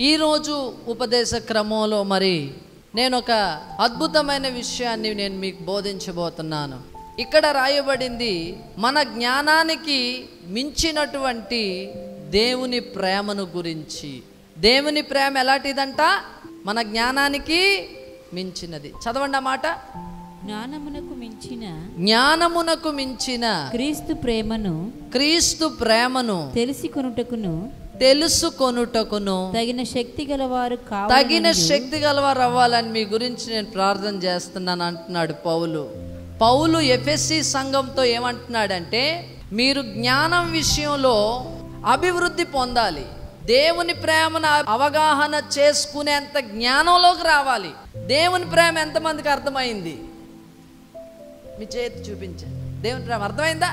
ఈరోజు ఉపదేశ క్రమంలో మరి నేను ఒక అద్భుతమైన విషయాన్ని నేను మీకు బోధించబోతున్నాను. ఇక్కడ రాయబడింది మన జ్ఞానానికి మించినటువంటి దేవుని ప్రేమను గురించి. దేవుని ప్రేమ ఎలాంటిదంట? మన జ్ఞానానికి మించినది. చదవండి ఆ మాట. జ్ఞానమునకు మించిన క్రీస్తు ప్రేమను తెలుసుకొనుటకును తగిన శక్తి గలవారు అవ్వాలని మీ గురించి నేను ప్రార్థన చేస్తున్నాను అంటున్నాడు పౌలు ఎఫెసీ సంఘంతో ఏమంటున్నాడంటే, మీరు జ్ఞానం విషయంలో అభివృద్ధి పొందాలి, దేవుని ప్రేమను అవగాహన చేసుకునేంత జ్ఞానంలోకి రావాలి. దేవుని ప్రేమ ఎంతమందికి అర్థమైంది? మీ చేతి చూపించండి. దేవుని ప్రేమ అర్థమైందా?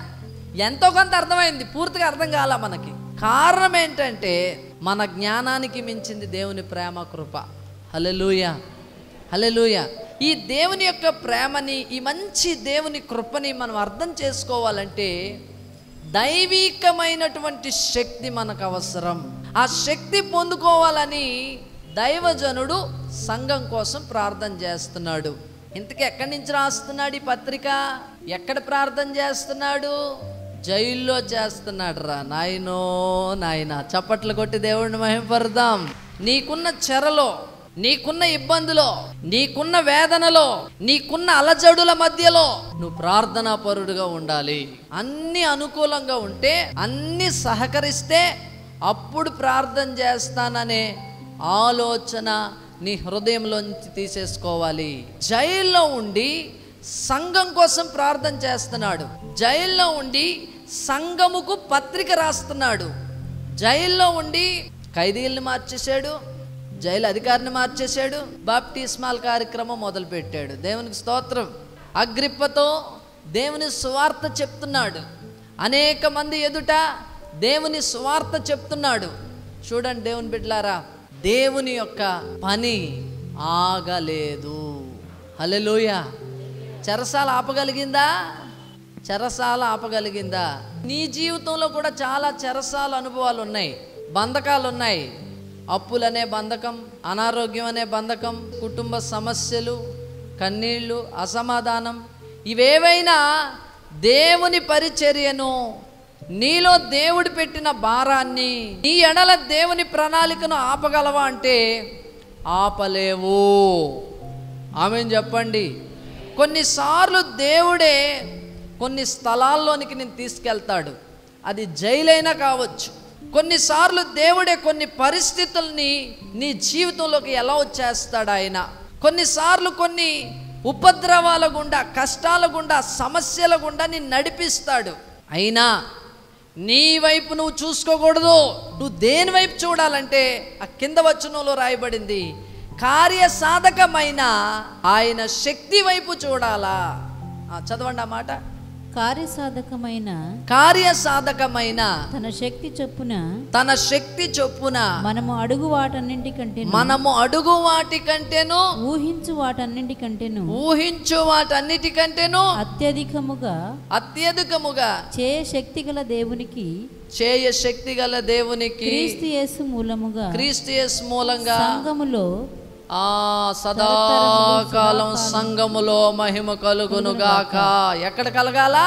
ఎంతో కొంత అర్థమైంది, పూర్తిగా అర్థం కాల మనకి. కారణం ఏంటంటే మన జ్ఞానానికి మించింది దేవుని ప్రేమ, కృప. హల్లెలూయా, హల్లెలూయా. ఈ దేవుని యొక్క ప్రేమని, ఈ మంచి దేవుని కృపని మనం అర్థం చేసుకోవాలంటే దైవికమైనటువంటి శక్తి మనకు అవసరం. ఆ శక్తి పొందుకోవాలని దైవజనుడు సంఘం కోసం ప్రార్థన చేస్తున్నాడు. ఇంతకీ ఎక్కడి నుంచి రాస్తున్నాడు ఈ పత్రిక? ఎక్కడ ప్రార్థన చేస్తున్నాడు? జైల్లో చేస్తున్నాడు రా నాయనో నాయన. చప్పట్లు కొట్టి దేవుడిని మహిమపడదాం. నీకున్న చెరలో, నీకున్న ఇబ్బందిలో, నీకున్న వేదనలో, నీకున్న అలజడుల మధ్యలో నువ్వు ప్రార్థనా పరుడుగా ఉండాలి. అన్ని అనుకూలంగా ఉంటే, అన్ని సహకరిస్తే అప్పుడు ప్రార్థన చేస్తాననే ఆలోచన నీ హృదయంలోంచి తీసేసుకోవాలి. జైల్లో ఉండి సంఘం కోసం ప్రార్థన చేస్తున్నాడు. జైల్లో ఉండి సంఘముకు పత్రిక రాస్తున్నాడు. జైల్లో ఉండి ఖైదీల్ని మార్చేశాడు, జైలు అధికారిని మార్చేశాడు, బాప్టిస్మాల్ కార్యక్రమం మొదలు పెట్టాడు. దేవునికి స్తోత్రం. అగ్రిప్పతో దేవుని సువార్త చెప్తున్నాడు. అనేక మంది ఎదుట దేవుని సువార్త చెప్తున్నాడు. చూడండి దేవుని బిడ్డలారా, దేవుని యొక్క పని ఆగలేదు. హల్లెలూయా. చెరసాల ఆపగలిగిందా? చెరసాల ఆపగలిగిందా? నీ జీవితంలో కూడా చాలా చెరసాల అనుభవాలు ఉన్నాయి, బంధకాలు ఉన్నాయి. అప్పులనే బంధకం, అనారోగ్యం అనే బంధకం, కుటుంబ సమస్యలు, కన్నీళ్ళు, అసమాధానం. ఇవేవైనా దేవుని పరిచర్యను, నీలో దేవుడు పెట్టిన భారాన్ని, నీ ఎడల దేవుని ప్రణాళికను ఆపగలవా అంటే ఆపలేవు. ఆమేన్ చెప్పండి. కొన్నిసార్లు దేవుడే కొన్ని స్థలాల్లోనికి నేను తీసుకెళ్తాడు. అది జైలైనా కావచ్చు. కొన్నిసార్లు దేవుడే కొన్ని పరిస్థితుల్ని నీ జీవితంలోకి ఎలా వచ్చేస్తాడు ఆయన. కొన్నిసార్లు కొన్ని ఉపద్రవాల గుండా, కష్టాల గుండా, సమస్యల గుండా నేను నడిపిస్తాడు. అయినా నీ వైపు నువ్వు చూసుకోకూడదు. నువ్వు దేని వైపు చూడాలంటే ఆ కింద వచనంలో రాయబడింది, కార్యసాధకమైన ఆయన శక్తి వైపు చూడాలా. చదవండి ఆ మాట. కార్యసాధకమైన తన శక్తి చొప్పున మనము అడుగు వాటి కంటేను ఊహించు వాటన్నిటికంటేను అత్యధికముగా చేయ శక్తి గల దేవునికి క్రీస్తు యేసు మూలంగా సదాకాలం సంఘములో మహిమ కలుగునుగాక. ఎక్కడ కలగాల?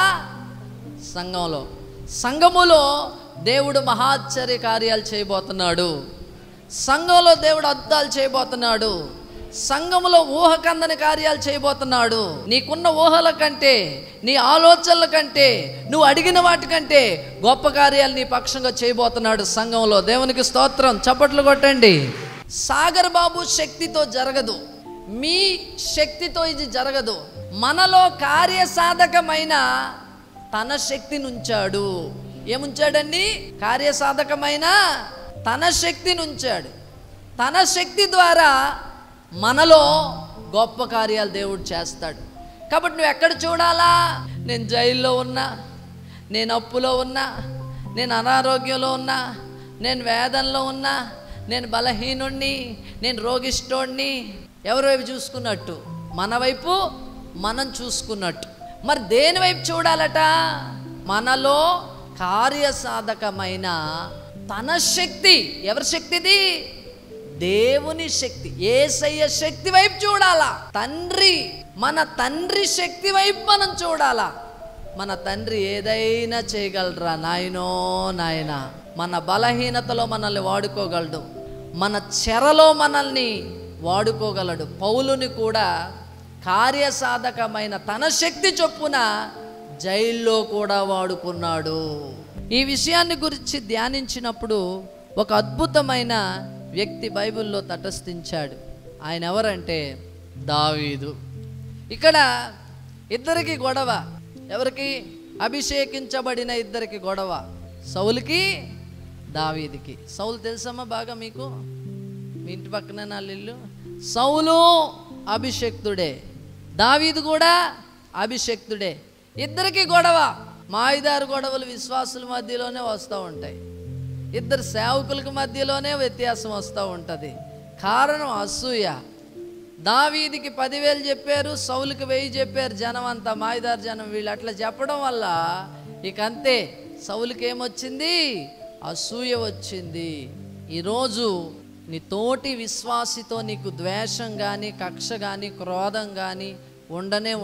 సంఘములో దేవుడు మహాశ్చర్య కార్యాలు చేయబోతున్నాడు. సంఘంలో దేవుడు అద్భుతాలు చేయబోతున్నాడు. సంఘములో ఊహకందని కార్యాలు చేయబోతున్నాడు. నీకున్న ఊహల కంటే, నీ ఆలోచనల కంటే, నువ్వు అడిగిన వాటికంటే గొప్ప కార్యాలు నీ పక్షంగా చేయబోతున్నాడు సంఘంలో. దేవునికి స్తోత్రం. చప్పట్లు కొట్టండి. సాగర్ బాబు శక్తితో జరగదు, మీ శక్తితో ఇది జరగదు. మనలో కార్యసాధకమైన తన శక్తిని ఉంచాడు. ఏముంచాడండి? కార్యసాధకమైన తన శక్తిని ఉంచాడు. తన శక్తి ద్వారా మనలో గొప్ప కార్యాలు దేవుడు చేస్తాడు. కాబట్టి నువ్వు ఎక్కడ చూడాలా? నేను జైల్లో ఉన్నా, నేను అప్పులో ఉన్నా, నేను అనారోగ్యంలో ఉన్నా, నేను వేదనలో ఉన్నా, నేను బలహీనుణ్ణి, నేను రోగిష్టోణ్ణి. ఎవరి వైపు చూసుకున్నట్టు? మన వైపు మనం చూసుకున్నట్టు. మరి దేని వైపు చూడాలట? మనలో కార్యసాధకమైన తన శక్తి. ఎవరి శక్తిది? దేవుని శక్తి, యేసయ్య శక్తి వైపు చూడాలా. తండ్రి, మన తండ్రి శక్తి వైపు మనం చూడాలా. మన తండ్రి ఏదైనా చేయగలరా నాయనో నాయన. మన బలహీనతలో మనల్ని వాడుకోగలడు, మన చెరలో మనల్ని వాడుకోగలడు. పౌలుని కూడా కార్యసాధకమైన తన శక్తి చొప్పున జైల్లో కూడా వాడుకున్నాడు. ఈ విషయాన్ని గురించి ధ్యానించినప్పుడు ఒక అద్భుతమైన వ్యక్తి బైబిల్లో తటస్థించాడు. ఆయన ఎవరంటే దావీదు. ఇక్కడ ఇద్దరికి గొడవ. ఎవరికి? అభిషేకించబడిన ఇద్దరికి గొడవ, సౌలుకి దావీదుకి. సౌలు తెలుసమ్మా బాగా మీకు? మీ ఇంటి పక్కన నా ఇల్లు. సౌలు అభిషక్తుడే, దావీదు కూడా అభిషక్తుడే. ఇద్దరికి గొడవ. మా 5-6 గొడవలు విశ్వాసుల మధ్యలోనే వస్తూ ఉంటాయి. ఇద్దరు సేవకులకు మధ్యలోనే వ్యత్యాసం వస్తూ ఉంటుంది. కారణం అసూయ. దావీదికి 10,000 చెప్పారు, సౌలుకి 1000 చెప్పారు. జనం అంతా మాయిదారు జనం. వీళ్ళు అట్లా చెప్పడం వల్ల ఇక అంతే, సౌలుకి ఏమొచ్చింది? అసూయ వచ్చింది. ఈరోజు నీ తోటి విశ్వాసితో నీకు ద్వేషం కానీ, కక్ష కానీ, క్రోధం కానీ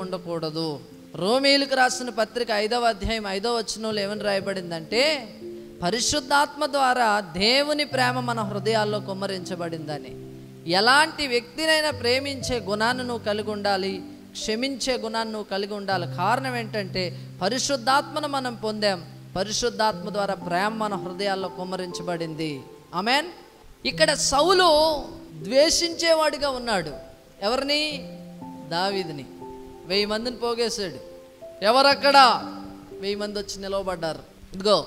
ఉండకూడదు. రోమీయులకు రాసిన పత్రిక 5వ అధ్యాయం 5వ వచనంలో ఏమని రాయబడిందంటే, పరిశుద్ధాత్మ ద్వారా దేవుని ప్రేమ మన హృదయాల్లో కుమ్మరించబడిందని. ఎలాంటి వ్యక్తినైనా ప్రేమించే గుణాన్ని నువ్వు కలిగి ఉండాలి, క్షమించే గుణాన్ని నువ్వు కలిగి ఉండాలి. కారణం ఏంటంటే పరిశుద్ధాత్మను మనం పొందాం. పరిశుద్ధాత్మ ద్వారా ప్రేమ మన హృదయాల్లో కుమ్మరించబడింది. ఆమేన్. ఇక్కడ సౌలు ద్వేషించేవాడిగా ఉన్నాడు. ఎవరిని? దావీదుని. 1000 మందిని పోగేశాడు. ఎవరక్కడ? 1000 మంది వచ్చి నిలవబడ్డారు. ఇదిగో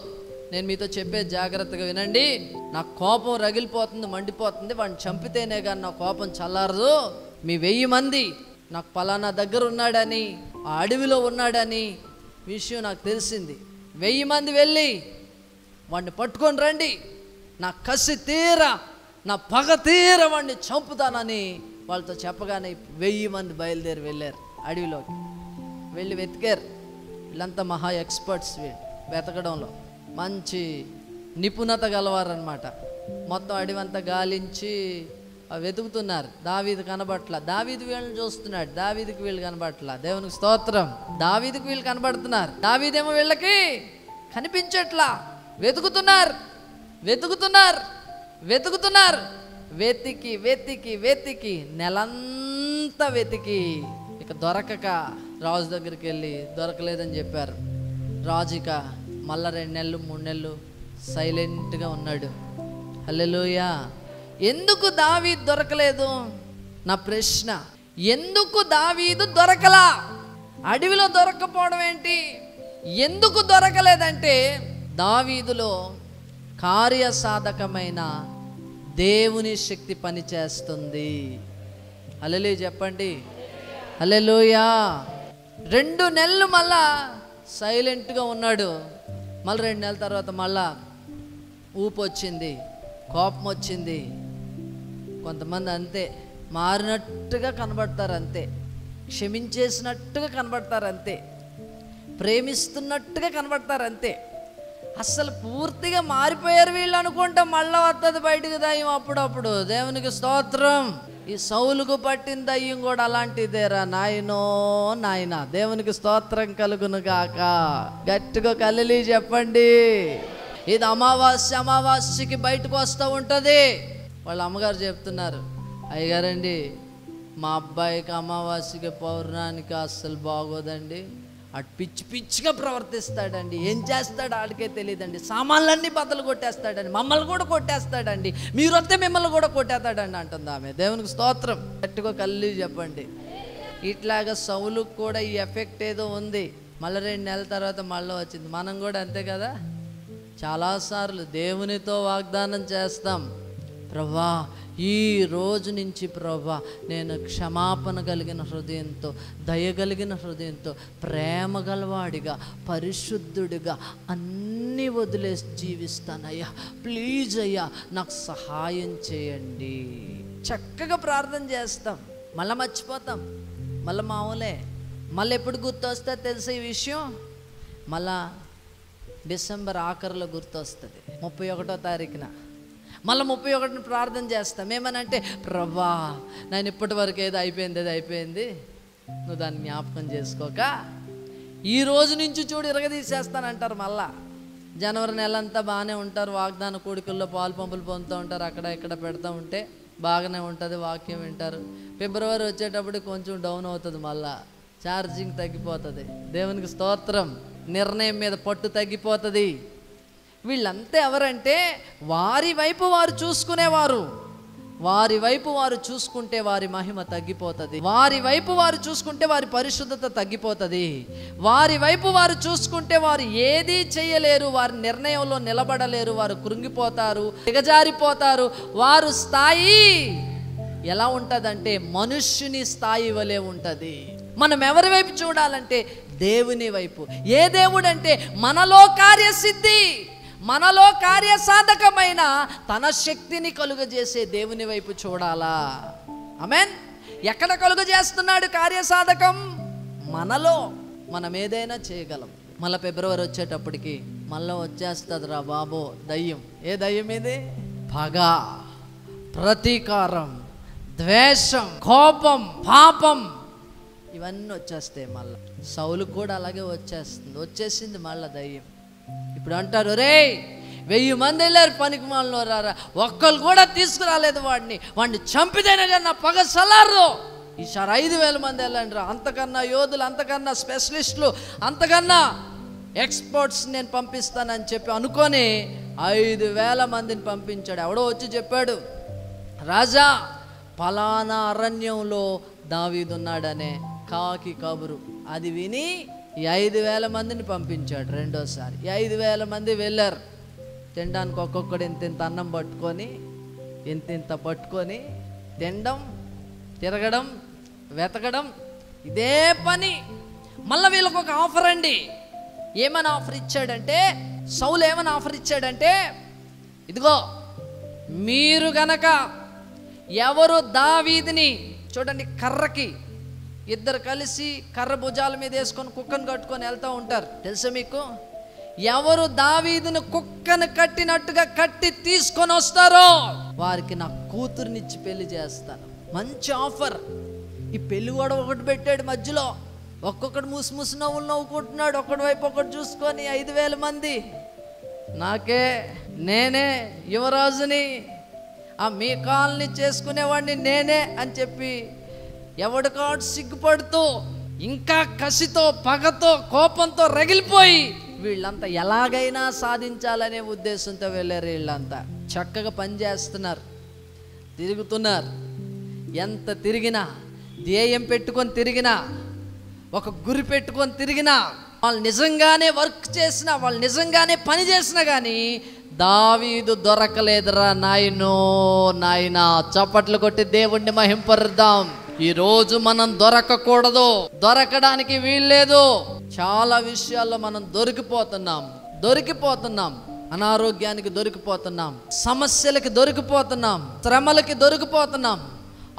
నేను మీతో చెప్పే జాగ్రత్తగా వినండి. నా కోపం రగిలిపోతుంది, మండిపోతుంది. వాడిని చంపితేనే కానీ నా కోపం చల్లారదు. మీ 1000 మంది నాకు పలానా దగ్గర ఉన్నాడని, ఆ అడవిలో ఉన్నాడని విషయం నాకు తెలిసింది. 1000 మంది వెళ్ళి వాడిని పట్టుకొని రండి, నా కసి తీర, నా పగ తీర వాడిని చంపుతానని వాళ్ళతో చెప్పగానే 1000 మంది బయలుదేరి వెళ్ళారు. అడవిలోకి వెళ్ళి వెతికారు. వీళ్ళంతా మహా ఎక్స్పర్ట్స్. వీళ్ళు వెతకడంలో మంచి నిపుణత గలవారనమాట. మొత్తం అడవంతా గాలించి వెతుకుతున్నారు. దావీదు కనబట్ల. దావీదు వీళ్ళని చూస్తున్నాడు. దావీదుకి వీళ్ళు కనబట్ల. దేవునికి స్తోత్రం. దావీదుకి వీళ్ళు కనబడుతున్నారు. దావీదేమో వీళ్ళకి కనిపించట్లా. వెతుకుతున్నారు. వెతికి నెలంతా వెతికి ఇక దొరకక రాజు దగ్గరికి వెళ్ళి దొరకలేదని చెప్పారు. రాజు ఇక మళ్ళా 2 నెలలు 3 నెలలు సైలెంట్గా ఉన్నాడు. హల్లెలూయా. ఎందుకు దావీదు దొరకలేదు? నా ప్రశ్న. ఎందుకు దావీదు దొరకలా? అడవిలో దొరకపోవడం ఏంటి? ఎందుకు దొరకలేదంటే దావీదులో కార్యసాధకమైన దేవుని శక్తి పనిచేస్తుంది. హల్లెలూయా చెప్పండి. హల్లెలూయా. 2 నెలలు మళ్ళా సైలెంట్గా ఉన్నాడు. మళ్ళీ 2 నెలల తర్వాత మళ్ళా ఊపు వచ్చింది, కోపం వచ్చింది. కొంతమంది అంతే, మారినట్టుగా కనబడతారు అంతే, క్షమించేసినట్టుగా కనబడతారు అంతే, ప్రేమిస్తున్నట్టుగా కనబడతారు అంతే. అసలు పూర్తిగా మారిపోయారు వీళ్ళు అనుకుంటే మళ్ళీ వస్తుంది బయటకు దయ్యం అప్పుడప్పుడు. దేవునికి స్తోత్రం. ఈ సౌలుకు పట్టిన దయ్యం కూడా అలాంటిదేరా నాయనో నాయన. దేవునికి స్తోత్రం కలుగును గాక. గట్టిగా కలలి చెప్పండి. ఇది అమావాస్యకి బయటకు వస్తూ ఉంటుంది. వాళ్ళ అమ్మగారు చెప్తున్నారు, అయ్యగారండి మా అబ్బాయికి అమావాస్యకి పౌర్ణానికి అస్సలు బాగోదండి, అటు పిచ్చిగా ప్రవర్తిస్తాడండి, ఏం చేస్తాడు ఆడికే తెలియదండి, సామాన్లన్నీ బద్దలు కొట్టేస్తాడండి, మమ్మల్ని కూడా కొట్టేస్తాడండి, మీరు వస్తే మిమ్మల్ని కూడా కొట్టేస్తాడండి అంటుంది ఆమె. దేవునికి స్తోత్రం. గట్టిగా కళ్ళు చెప్పండి. ఇట్లాగా సౌలుకు కూడా ఈ ఎఫెక్ట్ ఏదో ఉంది. మళ్ళీ 2 నెలల తర్వాత మళ్ళీ వచ్చింది. మనం కూడా అంతే కదా, చాలాసార్లు దేవునితో వాగ్దానం చేస్తాం, ప్రభా ఈ రోజు నుంచి ప్రభా నేను క్షమాపణ కలిగిన హృదయంతో, దయగలిగిన హృదయంతో, ప్రేమ గలవాడిగా, పరిశుద్ధుడిగా అన్నీ వదిలేసి జీవిస్తానయ్యా, ప్లీజ్ అయ్యా నాకు సహాయం చేయండి. చక్కగా ప్రార్థన చేస్తాం, మళ్ళీ మర్చిపోతాం, మళ్ళీ మామూలే. మళ్ళీ ఎప్పుడు గుర్తొస్తే తెలుసా ఈ విషయం? మళ్ళా డిసెంబర్ ఆఖరిలో గుర్తొస్తుంది, 31వ తారీఖున. మళ్ళీ 31 ప్రార్థన చేస్తాం. ఏమనంటే, ప్రభా నేను ఇప్పటి వరకు ఏదో అయిపోయింది, నువ్వు దాన్ని జ్ఞాపకం చేసుకోక ఈ రోజు నుంచి చూడు ఇరగదీసేస్తానంటారు. మళ్ళా జనవరి నెలంతా బాగానే ఉంటారు, వాగ్దాన కోడికల్లో పాలు పంపులు పొందుతూ ఉంటారు, అక్కడ ఇక్కడ పెడతా ఉంటే బాగానే ఉంటుంది, వాక్యం వింటారు. ఫిబ్రవరి వచ్చేటప్పుడు కొంచెం డౌన్ అవుతుంది, మళ్ళా ఛార్జింగ్ తగ్గిపోతుంది. దేవునికి స్తోత్రం. నిర్ణయం మీద పట్టు తగ్గిపోతుంది. వీళ్ళంతా ఎవరంటే వారి వైపు వారు చూసుకునేవారు. వారి వైపు వారు చూసుకుంటే వారి మహిమ తగ్గిపోతుంది. వారి వైపు వారు చూసుకుంటే వారి పరిశుద్ధత తగ్గిపోతుంది. వారి వైపు వారు చూసుకుంటే వారు ఏదీ చేయలేరు, వారి నిర్ణయంలో నిలబడలేరు, వారు కృంగిపోతారు, దిగజారిపోతారు. వారు స్థాయి ఎలా ఉంటుందంటే మనుష్యుని స్థాయి వలె ఉంటుంది. మనం ఎవరి వైపు చూడాలంటే దేవుని వైపు. ఏ దేవుడు అంటే మనలో కార్యసిద్ధి, మనలో కార్యసాధకమైన తన శక్తిని కలుగజేసే దేవుని వైపు చూడాలా. ఆమేన్. ఎక్కడ కలుగజేస్తున్నాడు కార్యసాధకం? మనలో. మనం ఏదైనా చేయగలం. మళ్ళీ ఫిబ్రవరి వచ్చేటప్పటికి మళ్ళీ వచ్చేస్తుంది రా బాబో దయ్యం. ఏ దయ్యం ఇది? పగ, ప్రతీకారం, ద్వేషం, కోపం, పాపం, ఇవన్నీ వచ్చేస్తాయి. మళ్ళీ సౌలు కూడా అలాగే వచ్చేసింది మళ్ళీ దయ్యం. ఇప్పుడు అంటారు, రే 1000 మంది వెళ్ళారు పనికి మాలలో రారా, ఒక్కరు కూడా తీసుకురాలేదు వాడిని చంపితేనే నా పగ సలారు. ఈసారి 5000 మంది వెళ్ళండి రా, అంతకన్నా యోధులు, అంతకన్నా స్పెషలిస్టులు, అంతకన్నా ఎక్స్పర్ట్స్ నేను పంపిస్తానని చెప్పి అనుకొని 5000 మందిని పంపించాడు. ఎవడో వచ్చి చెప్పాడు, రాజా పలానా అరణ్యంలో దావీదు ఉన్నాడనే కాకి కబురు. అది విని ఈ 5000 మందిని పంపించాడు రెండోసారి. ఈ 5000 మంది వెళ్ళారు. తినడానికి ఒక్కొక్కడు ఇంత అన్నం పట్టుకొని ఇంత పట్టుకొని తినడం, తిరగడం, వెతకడం, ఇదే పని. మళ్ళీ వీళ్ళకి ఒక ఆఫర్ అండి. ఏమని ఆఫర్ ఇచ్చాడంటే, సౌలు ఏమని ఆఫర్ ఇచ్చాడంటే, ఇదిగో మీరు గనక ఎవరు దావీదుని చూడండి, కర్రకి ఇద్దరు కలిసి కర్ర భుజాల మీద వేసుకొని కుక్కను కట్టుకొని వెళ్తూ ఉంటారు, తెలుసా మీకు? ఎవరు దావీదును కుక్కను కట్టినట్టుగా కట్టి తీసుకొని వస్తారో వారికి నా కూతురునిచ్చి పెళ్లి చేస్తాను. మంచి ఆఫర్. ఈ పెళ్లి కూడా ఒకటి పెట్టాడు మధ్యలో. ఒక్కొక్కడు ముసు నవ్వులు నవ్వుకుంటున్నాడు, ఒకటి వైపు ఒకటి చూసుకొని 5000 మంది. నేనే యువరాజుని, ఆ మీ కాల్ని చేసుకునేవాడిని నేనే అని చెప్పి ఎవడికాడు సిగ్గుపడుతూ ఇంకా కసితో, పగతో, కోపంతో రగిలిపోయి వీళ్ళంతా ఎలాగైనా సాధించాలనే ఉద్దేశంతో వెళ్ళారు. వీళ్ళంతా చక్కగా పనిచేస్తున్నారు, తిరుగుతున్నారు. ఎంత తిరిగినా, ధ్యేయం పెట్టుకొని తిరిగినా, ఒక గురి పెట్టుకొని తిరిగినా, వాళ్ళు నిజంగానే వర్క్ చేసినా, వాళ్ళు నిజంగానే పని చేసినా కానీ దావీదు దొరకలేదురా నాయనా. చప్పట్లు కొట్టి దేవుణ్ణి మహింపరుద్దాం. ఈరోజు మనం దొరకకూడదు, దొరకడానికి వీల్లేదు. చాలా విషయాల్లో మనం దొరికిపోతున్నాం. అనారోగ్యానికి దొరికిపోతున్నాం, సమస్యలకి దొరికిపోతున్నాం, శ్రమలకి దొరికిపోతున్నాం,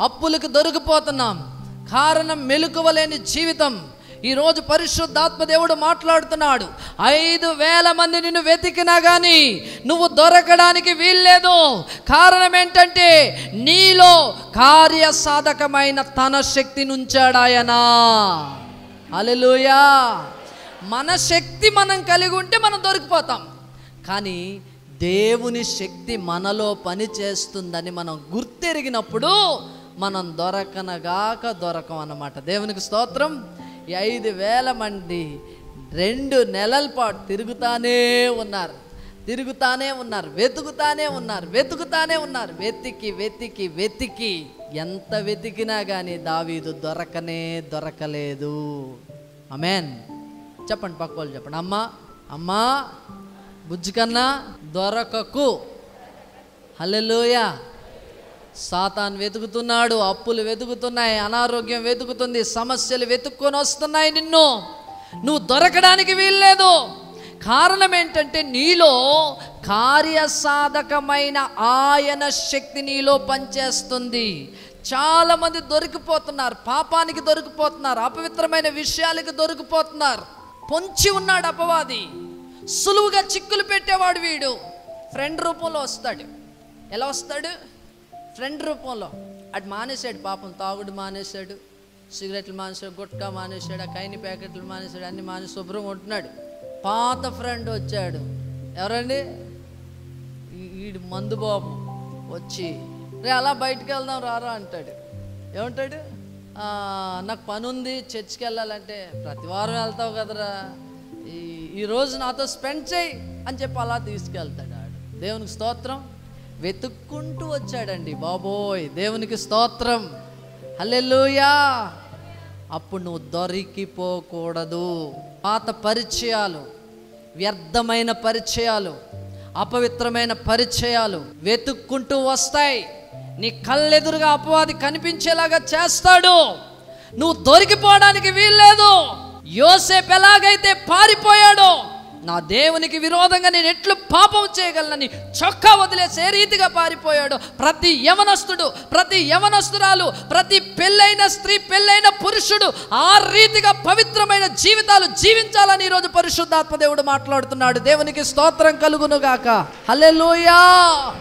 అప్పులకి దొరికిపోతున్నాం. కారణం మెలకువలేని జీవితం. ఈరోజు పరిశుద్ధాత్మ దేవుడు మాట్లాడుతున్నాడు. 5000 మంది నిన్ను వెతికినా కానీ నువ్వు దొరకడానికి వీల్లేదు. కారణం ఏంటంటే నీలో కార్యసాధకమైన తన శక్తిని ఉంచాడాయనా. హల్లెలూయా. మన శక్తి మనం కలిగి ఉంటే మనం దొరికిపోతాం. కానీ దేవుని శక్తి మనలో పని చేస్తుందని మనం గుర్తెరిగినప్పుడు మనం దొరకం అన్నమాట. దేవునికి స్తోత్రం. ఈ 5000 మంది 2 నెలల పాటు తిరుగుతానే ఉన్నారు, వెతుకుతానే ఉన్నారు. వెతికి ఎంత వెతికినా కానీ దావీదు దొరకలేదు. ఆమేన్. చెప్పండి, పక్క వాళ్ళు చెప్పండి, అమ్మా బుజ్జి కన్నా దొరకకు. హల్లెలూయా. సాతాను వెతుకుతున్నాడు, అప్పులు వెతుకుతున్నాయి, అనారోగ్యం వెతుకుతుంది, సమస్యలు వెతుక్కొని వస్తున్నాయి. నువ్వు దొరకడానికి వీల్లేదు. కారణం ఏంటంటే నీలో కార్యసాధకమైన ఆయన శక్తి నీలో పనిచేస్తుంది. చాలామంది దొరికిపోతున్నారు, పాపానికి దొరికిపోతున్నారు, అపవిత్రమైన విషయాలకి దొరికిపోతున్నారు. పొంచి ఉన్నాడు అపవాది, సులువుగా చిక్కులు పెట్టేవాడు వీడు. ఫ్రెండ్ రూపంలో వస్తాడు, ఎలా వస్తాడు? ఫ్రెండ్ రూపంలో. అటు మానేశాడు పాపం, తాగుడు మానేశాడు, సిగరెట్లు మానేశాడు, గుట్కా మానేశాడు, ఆ కైని ప్యాకెట్లు మానేశాడు, అన్ని మానేసి శుభ్రంగా ఉంటున్నాడు. పాత ఫ్రెండ్ వచ్చాడు. ఎవరండి? వీడు మందు బాబు వచ్చి, రే అలా బయటికి వెళ్దాం రారా అంటాడు. ఏమంటాడు? నాకు పని ఉంది, చర్చికి వెళ్ళాలంటే, ప్రతి వారం వెళ్తావు కదరా, ఈరోజు నాతో స్పెండ్ చేయి అని చెప్పి అలా తీసుకెళ్తాడు. ఆడు దేవునికి స్తోత్రం. వెతుక్కుంటూ వచ్చాడండి బాబోయ్, దేవునికి స్తోత్రం, హల్లెలూయా. అప్పుడు నువ్వు దొరికిపోకూడదు. పాత పరిచయాలు, వ్యర్థమైన పరిచయాలు, అపవిత్రమైన పరిచయాలు వెతుక్కుంటూ వస్తాయి. నీ కళ్ళెదురుగా అపవాది కనిపించేలాగా చేస్తాడు. నువ్వు దొరికిపోవడానికి వీల్లేదు. యోసేపు ఎలాగైతే పారిపోయాడో, నా దేవునికి విరోధంగా నేను ఎట్లు పాపం చేయగలనని చొక్కా వదిలేసి ఏ రీతిగా పారిపోయాడో, ప్రతి యవనస్తుడు, ప్రతి యవనస్తురాలు, ప్రతి పెళ్ళైన స్త్రీ, పెళ్ళైన పురుషుడు ఆ రీతిగా పవిత్రమైన జీవితాలు జీవించాలని ఈరోజు పరిశుద్ధాత్మ దేవుడు మాట్లాడుతున్నాడు. దేవునికి స్తోత్రం కలుగును గాక, హల్లెలూయా.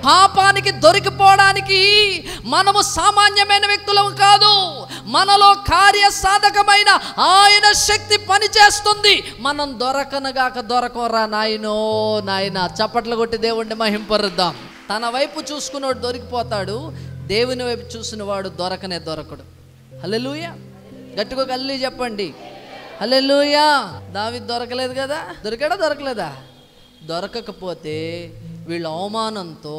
పాపానికి దొరికిపోవడానికి మనము సామాన్యమైన వ్యక్తులం కాదు. మనలో కార్యసాధకమైన ఆయన శక్తి పనిచేస్తుంది. మనం దొరకనగాక దొరకరా నాయనో నాయన. చప్పట్లు కొట్టి దేవుణ్ణి మహింపరుద్దాం. తన వైపు చూసుకున్నవాడు దొరికిపోతాడు, దేవుని వైపు చూసిన వాడు దొరకనే దొరకడు. హల్లెలూయా. గట్టిగా కల్లి చెప్పండి, హల్లెలూయా. దావీదు దొరకలేదు కదా? దొరికాడా? దొరకలేదా? దొరకకపోతే వీళ్ళ అవమానంతో,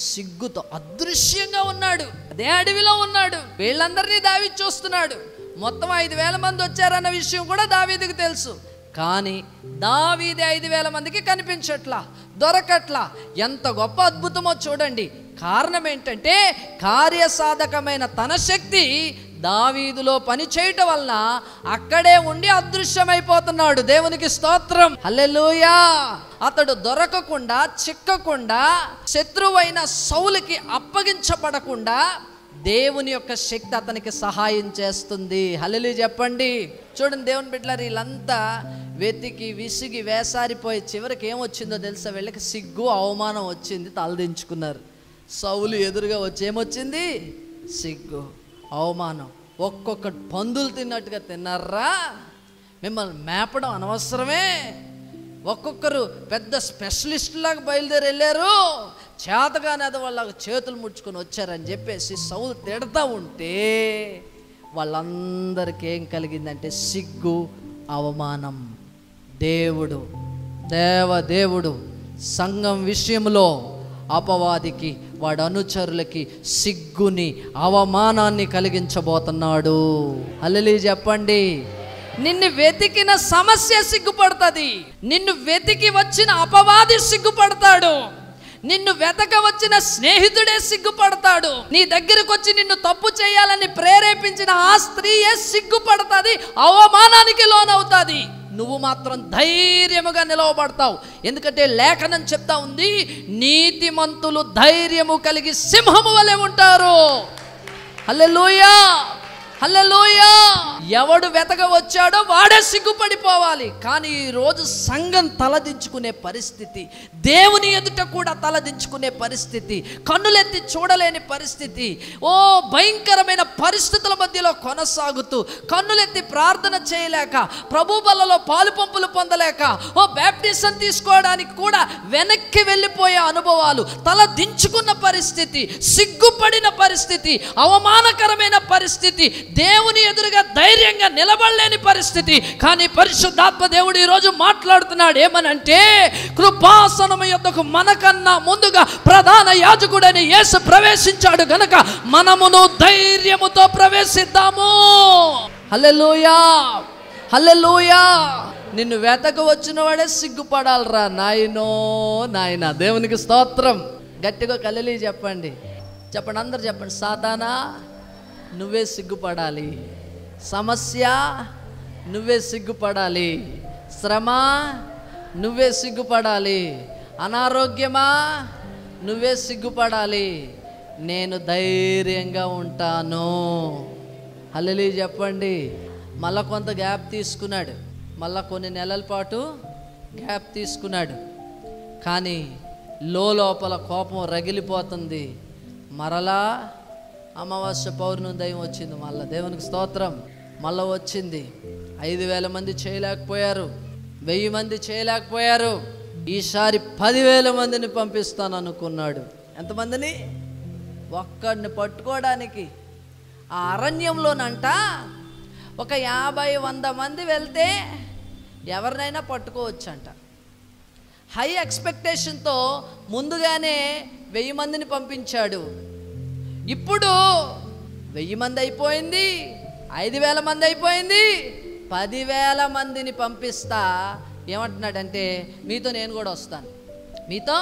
సిగ్గుతో అదృశ్యంగా ఉన్నాడు. అదే అడవిలో ఉన్నాడు. వీళ్ళందరినీ దావీదు చూస్తున్నాడు. మొత్తం 5,000 మంది వచ్చారన్న విషయం కూడా దావీదుకు తెలుసు. కానీ దావీదు 5,000 మందికి కనిపించట్లా, దొరకట్లా. ఎంత గొప్ప అద్భుతమో చూడండి. కారణం ఏంటంటే, కార్యసాధకమైన తన శక్తి దావీదులో పని చేయటం వలన అక్కడే ఉండి అదృశ్యమైపోతున్నాడు. దేవునికి స్తోత్రం, హల్లెలూయా. అతడు దొరకకుండా, చిక్కకుండా, శత్రువైన సౌలుకి అప్పగించబడకుండా దేవుని యొక్క శక్తి అతనికి సహాయం చేస్తుంది. హల్లెలూయా చెప్పండి. చూడండి దేవుని బిడ్డలారా, వీళ్ళంతా వెతికి విసిగి వేసారిపోయి చివరికి ఏమొచ్చిందో తెలుసా? వీళ్ళకి సిగ్గు, అవమానం వచ్చింది. తలదించుకున్నారు. సౌలు ఎదురుగా వచ్చి ఏమొచ్చింది? సిగ్గు, అవమానం. ఒక్కొక్క పందులు తిన్నట్టుగా తిన్నారా? మిమ్మల్ని మేపడం అనవసరమే. ఒక్కొక్కరు పెద్ద స్పెషలిస్టులాగా బయలుదేరి వెళ్ళారు. చేతగానే అది వాళ్ళ చేతులు ముడుచుకొని వచ్చారని చెప్పేసి సౌలు తిడతా ఉంటే వాళ్ళందరికీ ఏం కలిగిందంటే సిగ్గు, అవమానం. దేవుడు సంఘం విషయంలో అపవాదికి, వాడి అనుచరులకి సిగ్గుని, అవమానాన్ని కలిగించబోతున్నాడు. హల్లెలూయా చెప్పండి. నిన్ను వెతికిన సమస్య సిగ్గుపడుతుంది. నిన్ను వెతికి వచ్చిన అపవాది సిగ్గుపడతాడు. నిన్ను వెతక వచ్చిన స్నేహితుడే సిగ్గుపడతాడు. నీ దగ్గరకు వచ్చి నిన్ను తప్పు చేయాలని ప్రేరేపించిన ఆ స్త్రీయే సిగ్గుపడుతుంది, అవమానానికి లోనవుతుంది. నువ్వు మాత్రం ధైర్యముగా నిలవబడతావు. ఎందుకంటే లేఖనం చెప్తా ఉంది, నీతిమంతులు ధైర్యము కలిగి సింహము వలె ఉంటారు. హల్లెలూయా, హల్లెలూయా. ఎవడు వెతక వచ్చాడో వాడే సిగ్గుపడిపోవాలి. కానీ ఈరోజు సంఘం తలదించుకునే పరిస్థితి, దేవుని ఎదుట కూడా తలదించుకునే పరిస్థితి, కన్నులెత్తి చూడలేని పరిస్థితి, ఓ భయంకరమైన పరిస్థితుల మధ్యలో కొనసాగుతూ కన్నులెత్తి ప్రార్థన చేయలేక, ప్రభు బలలో పాలు పంపులు పొందలేక, ఓ బ్యాప్టిజం తీసుకోవడానికి కూడా వెనక్కి వెళ్ళిపోయే అనుభవాలు, తల దించుకున్న పరిస్థితి, సిగ్గుపడిన పరిస్థితి, అవమానకరమైన పరిస్థితి, దేవుని ఎదురుగా ధైర్యంగా నిలబడలేని పరిస్థితి. కానీ పరిశుద్ధాత్మ దేవుడు ఈరోజు మాట్లాడుతున్నాడు. ఏమనంటే, కృపాసనము యొద్దకు మనకన్నా ముందుగా ప్రధాన యాజకుడైన యేసు ప్రవేశించాడు గనక మనమును ధైర్యముతో ప్రవేశిద్దాము. హల్లెలూయా, హల్లెలూయా. నిన్ను వెతక వచ్చిన వాడే సిగ్గుపడాలరా నాయనో నాయన. దేవునికి స్తోత్రం. గట్టిగా హల్లెలూయా చెప్పండి, చెప్పండి, అందరు చెప్పండి. సాతానా నువ్వే సిగ్గుపడాలి. సమస్య నువ్వే సిగ్గుపడాలి. శ్రమ నువ్వే సిగ్గుపడాలి. అనారోగ్యమా నువ్వే సిగ్గుపడాలి. నేను ధైర్యంగా ఉంటాను. హల్లెలూయా చెప్పండి. మళ్ళా కొంత గ్యాప్ తీసుకున్నాడు, మళ్ళా కొన్ని నెలల పాటు గ్యాప్ తీసుకున్నాడు. కానీ లోపల కోపం రగిలిపోతుంది. మరలా అమావాస్య పౌర్ణమి ఉదయం వచ్చింది. మళ్ళీ దేవునికి స్తోత్రం, మళ్ళీ వచ్చింది. 5,000 మంది చేయలేకపోయారు, 1000 మంది చేయలేకపోయారు. ఈసారి 10,000 మందిని పంపిస్తాను అనుకున్నాడు. ఎంతమందిని? ఒక్కడిని పట్టుకోవడానికి. ఆ అరణ్యంలోనంట ఒక 50-100 మంది వెళ్తే ఎవరినైనా పట్టుకోవచ్చంట. హై ఎక్స్పెక్టేషన్తో ముందుగానే 1000 మందిని పంపించాడు. ఇప్పుడు 1000 మంది అయిపోయింది, 5,000 మంది అయిపోయింది, 10,000 మందిని పంపిస్తా. ఏమంటున్నాడంటే, మీతో నేను కూడా వస్తాను, మీతో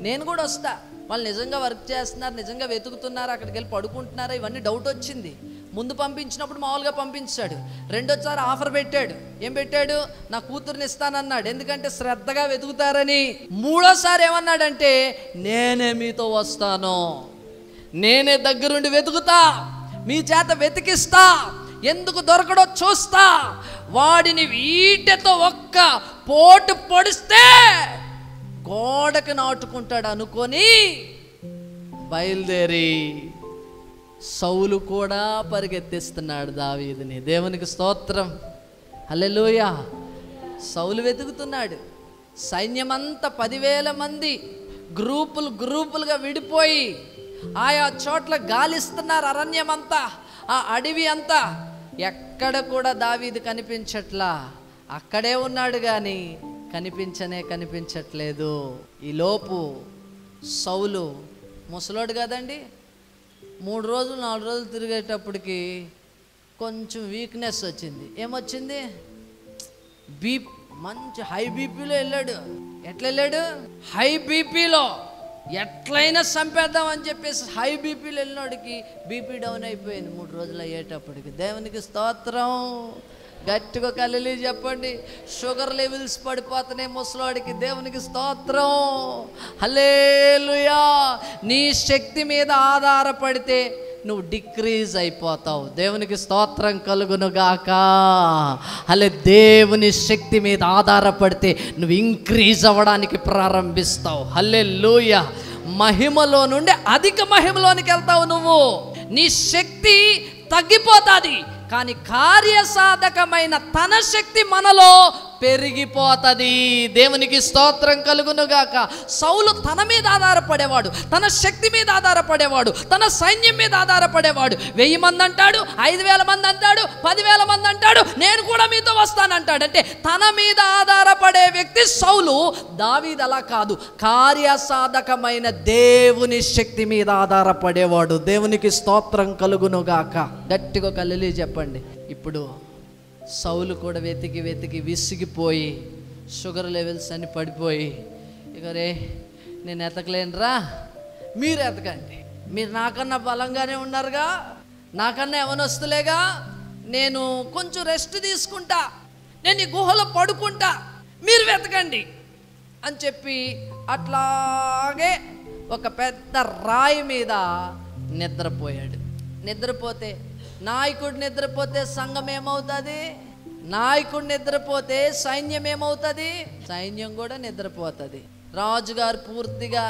నేను కూడా వస్తా. వాళ్ళు నిజంగా వర్క్ చేస్తున్నారు, నిజంగా వెతుకుతున్నారు, అక్కడికి వెళ్ళి పడుకుంటున్నారా, ఇవన్నీ డౌట్ వచ్చింది. ముందు పంపించినప్పుడు మామూలుగా పంపించాడు. రెండోసారి ఆఫర్ పెట్టాడు. ఏం పెట్టాడు? నా కూతుర్ని ఇస్తానన్నాడు, ఎందుకంటే శ్రద్ధగా వెతుకుతారని. మూడోసారి ఏమన్నాడంటే, నేనే మీతో వస్తాను, నేనే దగ్గరుండి వెతుకుతా, మీ చేత వెతికిస్తా, ఎందుకు దొరకడో చూస్తా, వాడిని ఈటెతో ఒక్క పోటు పొడిస్తే గోడకు నాటుకుంటాడు అనుకొని బయలుదేరి సౌలు కూడా పరిగెత్తిస్తున్నాడు దావీదుని. దేవునికి స్తోత్రం, హల్లెలూయా. సౌలు వెతుకుతున్నాడు. సైన్యమంతా 10,000 మంది గ్రూపులుగా విడిపోయి ఆయా చోట్ల గాలిస్తున్నారు. అరణ్యమంతా, ఆ అడవి అంతా, ఎక్కడ కూడా దావీదు కనిపించట్లా. అక్కడే ఉన్నాడు కానీ కనిపించట్లేదు. ఈలోపు సౌలు ముసలోడు కదండి, 3 రోజులు 4 రోజులు తిరిగేటప్పటికి కొంచెం వీక్నెస్ వచ్చింది. ఏమొచ్చింది? మంచి హై బీపీలో వెళ్ళాడు. ఎట్లా వెళ్ళాడు? హై బీపీలో ఎట్లయినా చంపేద్దాం అని చెప్పేసి హై బీపీలో వెళ్ళినోడికి బీపీ డౌన్ అయిపోయింది 3 రోజులు అయ్యేటప్పటికి. దేవునికి స్తోత్రం, గట్టిగా హల్లెలూయా చెప్పండి. షుగర్ లెవెల్స్ పడిపోతున్నాయి ముసలోడికి. దేవునికి స్తోత్రం, హల్లెలూయా. నీ శక్తి మీద ఆధారపడితే నువ్వు డిక్రీజ్ అయిపోతావు. దేవునికి స్తోత్రం కలుగునుగాక. అలా దేవుని శక్తి మీద ఆధారపడితే నువ్వు ఇంక్రీజ్ అవ్వడానికి ప్రారంభిస్తావు. హల్లెలూయా. మహిమలో నుండి అధిక మహిమలోనికి వెళ్తావు. నువ్వు నీ శక్తి తగ్గిపోతుంది, కానీ కార్యసాధకమైన తన శక్తి మనలో పెరిగిపోతుంది. దేవునికి స్తోత్రం కలుగునుగాక. సౌలు తన మీద ఆధారపడేవాడు, తన శక్తి మీద ఆధారపడేవాడు, తన సైన్యం మీద ఆధారపడేవాడు. 1000 మంది అంటాడు, 5,000 మంది అంటాడు, 10,000 మంది అంటాడు, నేను కూడా మీతో వస్తానంటాడు. అంటే తన మీద ఆధారపడే వ్యక్తి సౌలు. దావీదు అలా కాదు, కార్యసాధకమైన దేవుని శక్తి మీద ఆధారపడేవాడు. దేవునికి స్తోత్రం కలుగునుగాక. గట్టిగా హల్లెలూయా చెప్పండి. ఇప్పుడు సౌలు కూడా వెతికి విసిగిపోయి షుగర్ లెవెల్స్ అన్ని పడిపోయి, ఇక రే నేను ఎతకలేనురా, మీరు ఎతకండి, మీరు నాకన్నా బలంగానే ఉన్నారుగా, నాకన్నా యవనస్తులేగా, నేను కొంచెం రెస్ట్ తీసుకుంటా, నేను ఈ గుహలో పడుకుంటా, మీరు వెతకండి అని చెప్పి అట్లాగే ఒక పెద్ద రాయి మీద నిద్రపోయాడు. నిద్రపోతే నాయకుడు నిద్రపోతే సంఘం ఏమవుతుంది? నాయకుడు నిద్రపోతే సైన్యం ఏమవుతుంది? సైన్యం కూడా నిద్రపోతుంది. రాజుగారు పూర్తిగా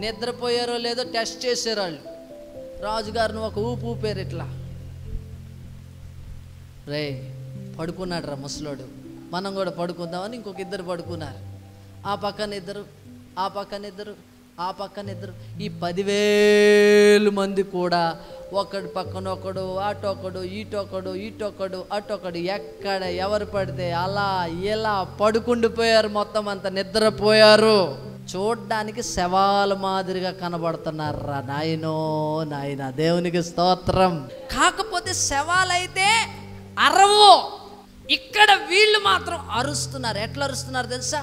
నిద్రపోయారో లేదో టెస్ట్ చేశారు వాళ్ళు. రాజుగారిని ఒక ఊపేరు, ఇట్లా రే పడుకున్నాడు రా ముసలోడు, మనం కూడా పడుకుందామని ఇంకొక 2 పడుకున్నారు. ఆ పక్కన 2, ఆ పక్కన 2, ఆ పక్కన 2. ఈ 10,000 మంది కూడా ఒకడు పక్కన ఒకడు, అటొకడు, ఇటొకడు, అటొకడు, ఎక్కడ ఎవరు పడితే అలా ఇలా పడుకుండిపోయారు. మొత్తం అంతా నిద్రపోయారు. చూడ్డానికి శవాల మాదిరిగా కనబడుతున్నారు రా నాయన. దేవునికి స్తోత్రం. కాకపోతే శవాలైతే అరవు, ఇక్కడ వీళ్ళు మాత్రం అరుస్తున్నారు. ఎట్లా అరుస్తున్నారు తెలుసా?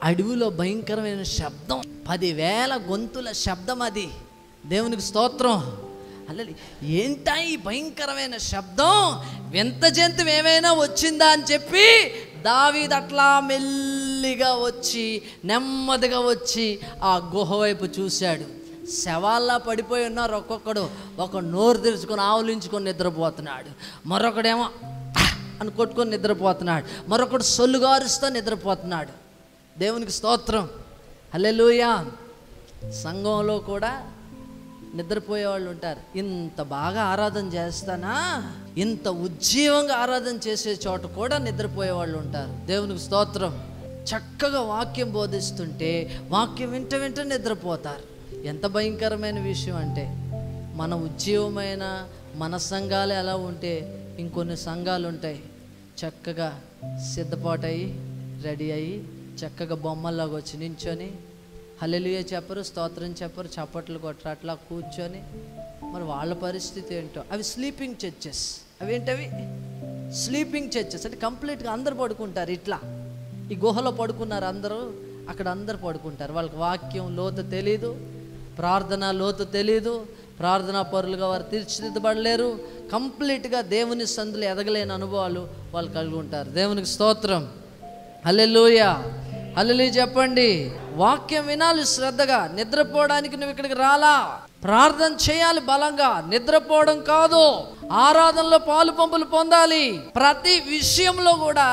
అడవిలో భయంకరమైన శబ్దం, 10,000 గొంతుల శబ్దం అది. దేవునికి స్తోత్రం. అలా ఏంటా ఈ భయంకరమైన శబ్దం? వింత జంతువు ఏమైనా వచ్చిందా అని చెప్పి దావీదు అట్లా మెల్లిగా వచ్చి నెమ్మదిగా వచ్చి ఆ గుహ వైపు చూశాడు. శవాల్లా పడిపోయి ఉన్నారు ఒక్కొక్కడు. ఒక నోరు తెరుచుకొని ఆవులించుకొని నిద్రపోతున్నాడు, మరొకడేమో అని కొట్టుకొని నిద్రపోతున్నాడు, మరొకడు సొల్లుగారుస్తూ నిద్రపోతున్నాడు. దేవునికి స్తోత్రం, హల్లెలూయా. సంఘంలో కూడా నిద్రపోయే వాళ్ళు ఉంటారు. ఇంత బాగా ఆరాధన చేస్తానా, ఇంత ఉజ్జీవంగా ఆరాధన చేసే చోట కూడా నిద్రపోయే వాళ్ళు ఉంటారు. దేవునికి స్తోత్రం. చక్కగా వాక్యం బోధిస్తుంటే వాక్యం వెంట నిద్రపోతారు. ఎంత భయంకరమైన విషయం అంటే, మన ఉజ్జీవమైన మన సంఘాలు ఎలా ఉంటే ఇంకొన్ని సంఘాలు ఉంటాయి చక్కగా సిద్ధపాటయి రెడీ అయ్యి చక్కగా బొమ్మల్లాగా వచ్చి నించొని హల్లెలూయా చెప్పరు, స్తోత్రం చెప్పరు, చప్పట్లు కొట్టరు, అట్లా కూర్చొని. మరి వాళ్ళ పరిస్థితి ఏంటో. అవి స్లీపింగ్ చర్చెస్. అవేంటవి? స్లీపింగ్ చర్చెస్ అంటే కంప్లీట్గా అందరు పడుకుంటారు. ఇట్లా ఈ గుహలో పడుకున్నారు అందరూ, అక్కడ అందరు పడుకుంటారు. వాళ్ళకి వాక్యం లోతు తెలీదు, ప్రార్థన లోతు తెలీదు, ప్రార్థనా పరులుగా వారు తీర్చిదిద్దబడలేరు. కంప్లీట్గా దేవుని సందులు ఎదగలేని అనుభవాలు వాళ్ళు కలిగి ఉంటారు. దేవునికి స్తోత్రం, హల్లెలూయా, హల్లెలూయా చెప్పండి. వాక్యం వినాలి శ్రద్ధగా. నిద్రపోవడానికి నువ్వు ఇక్కడికి రాలా, ప్రార్థన చేయాలి బలంగా, నిద్రపోవడం కాదు. ఆరాధనలో పాలు పంపులు పొందాలి. ప్రతి విషయంలో కూడా,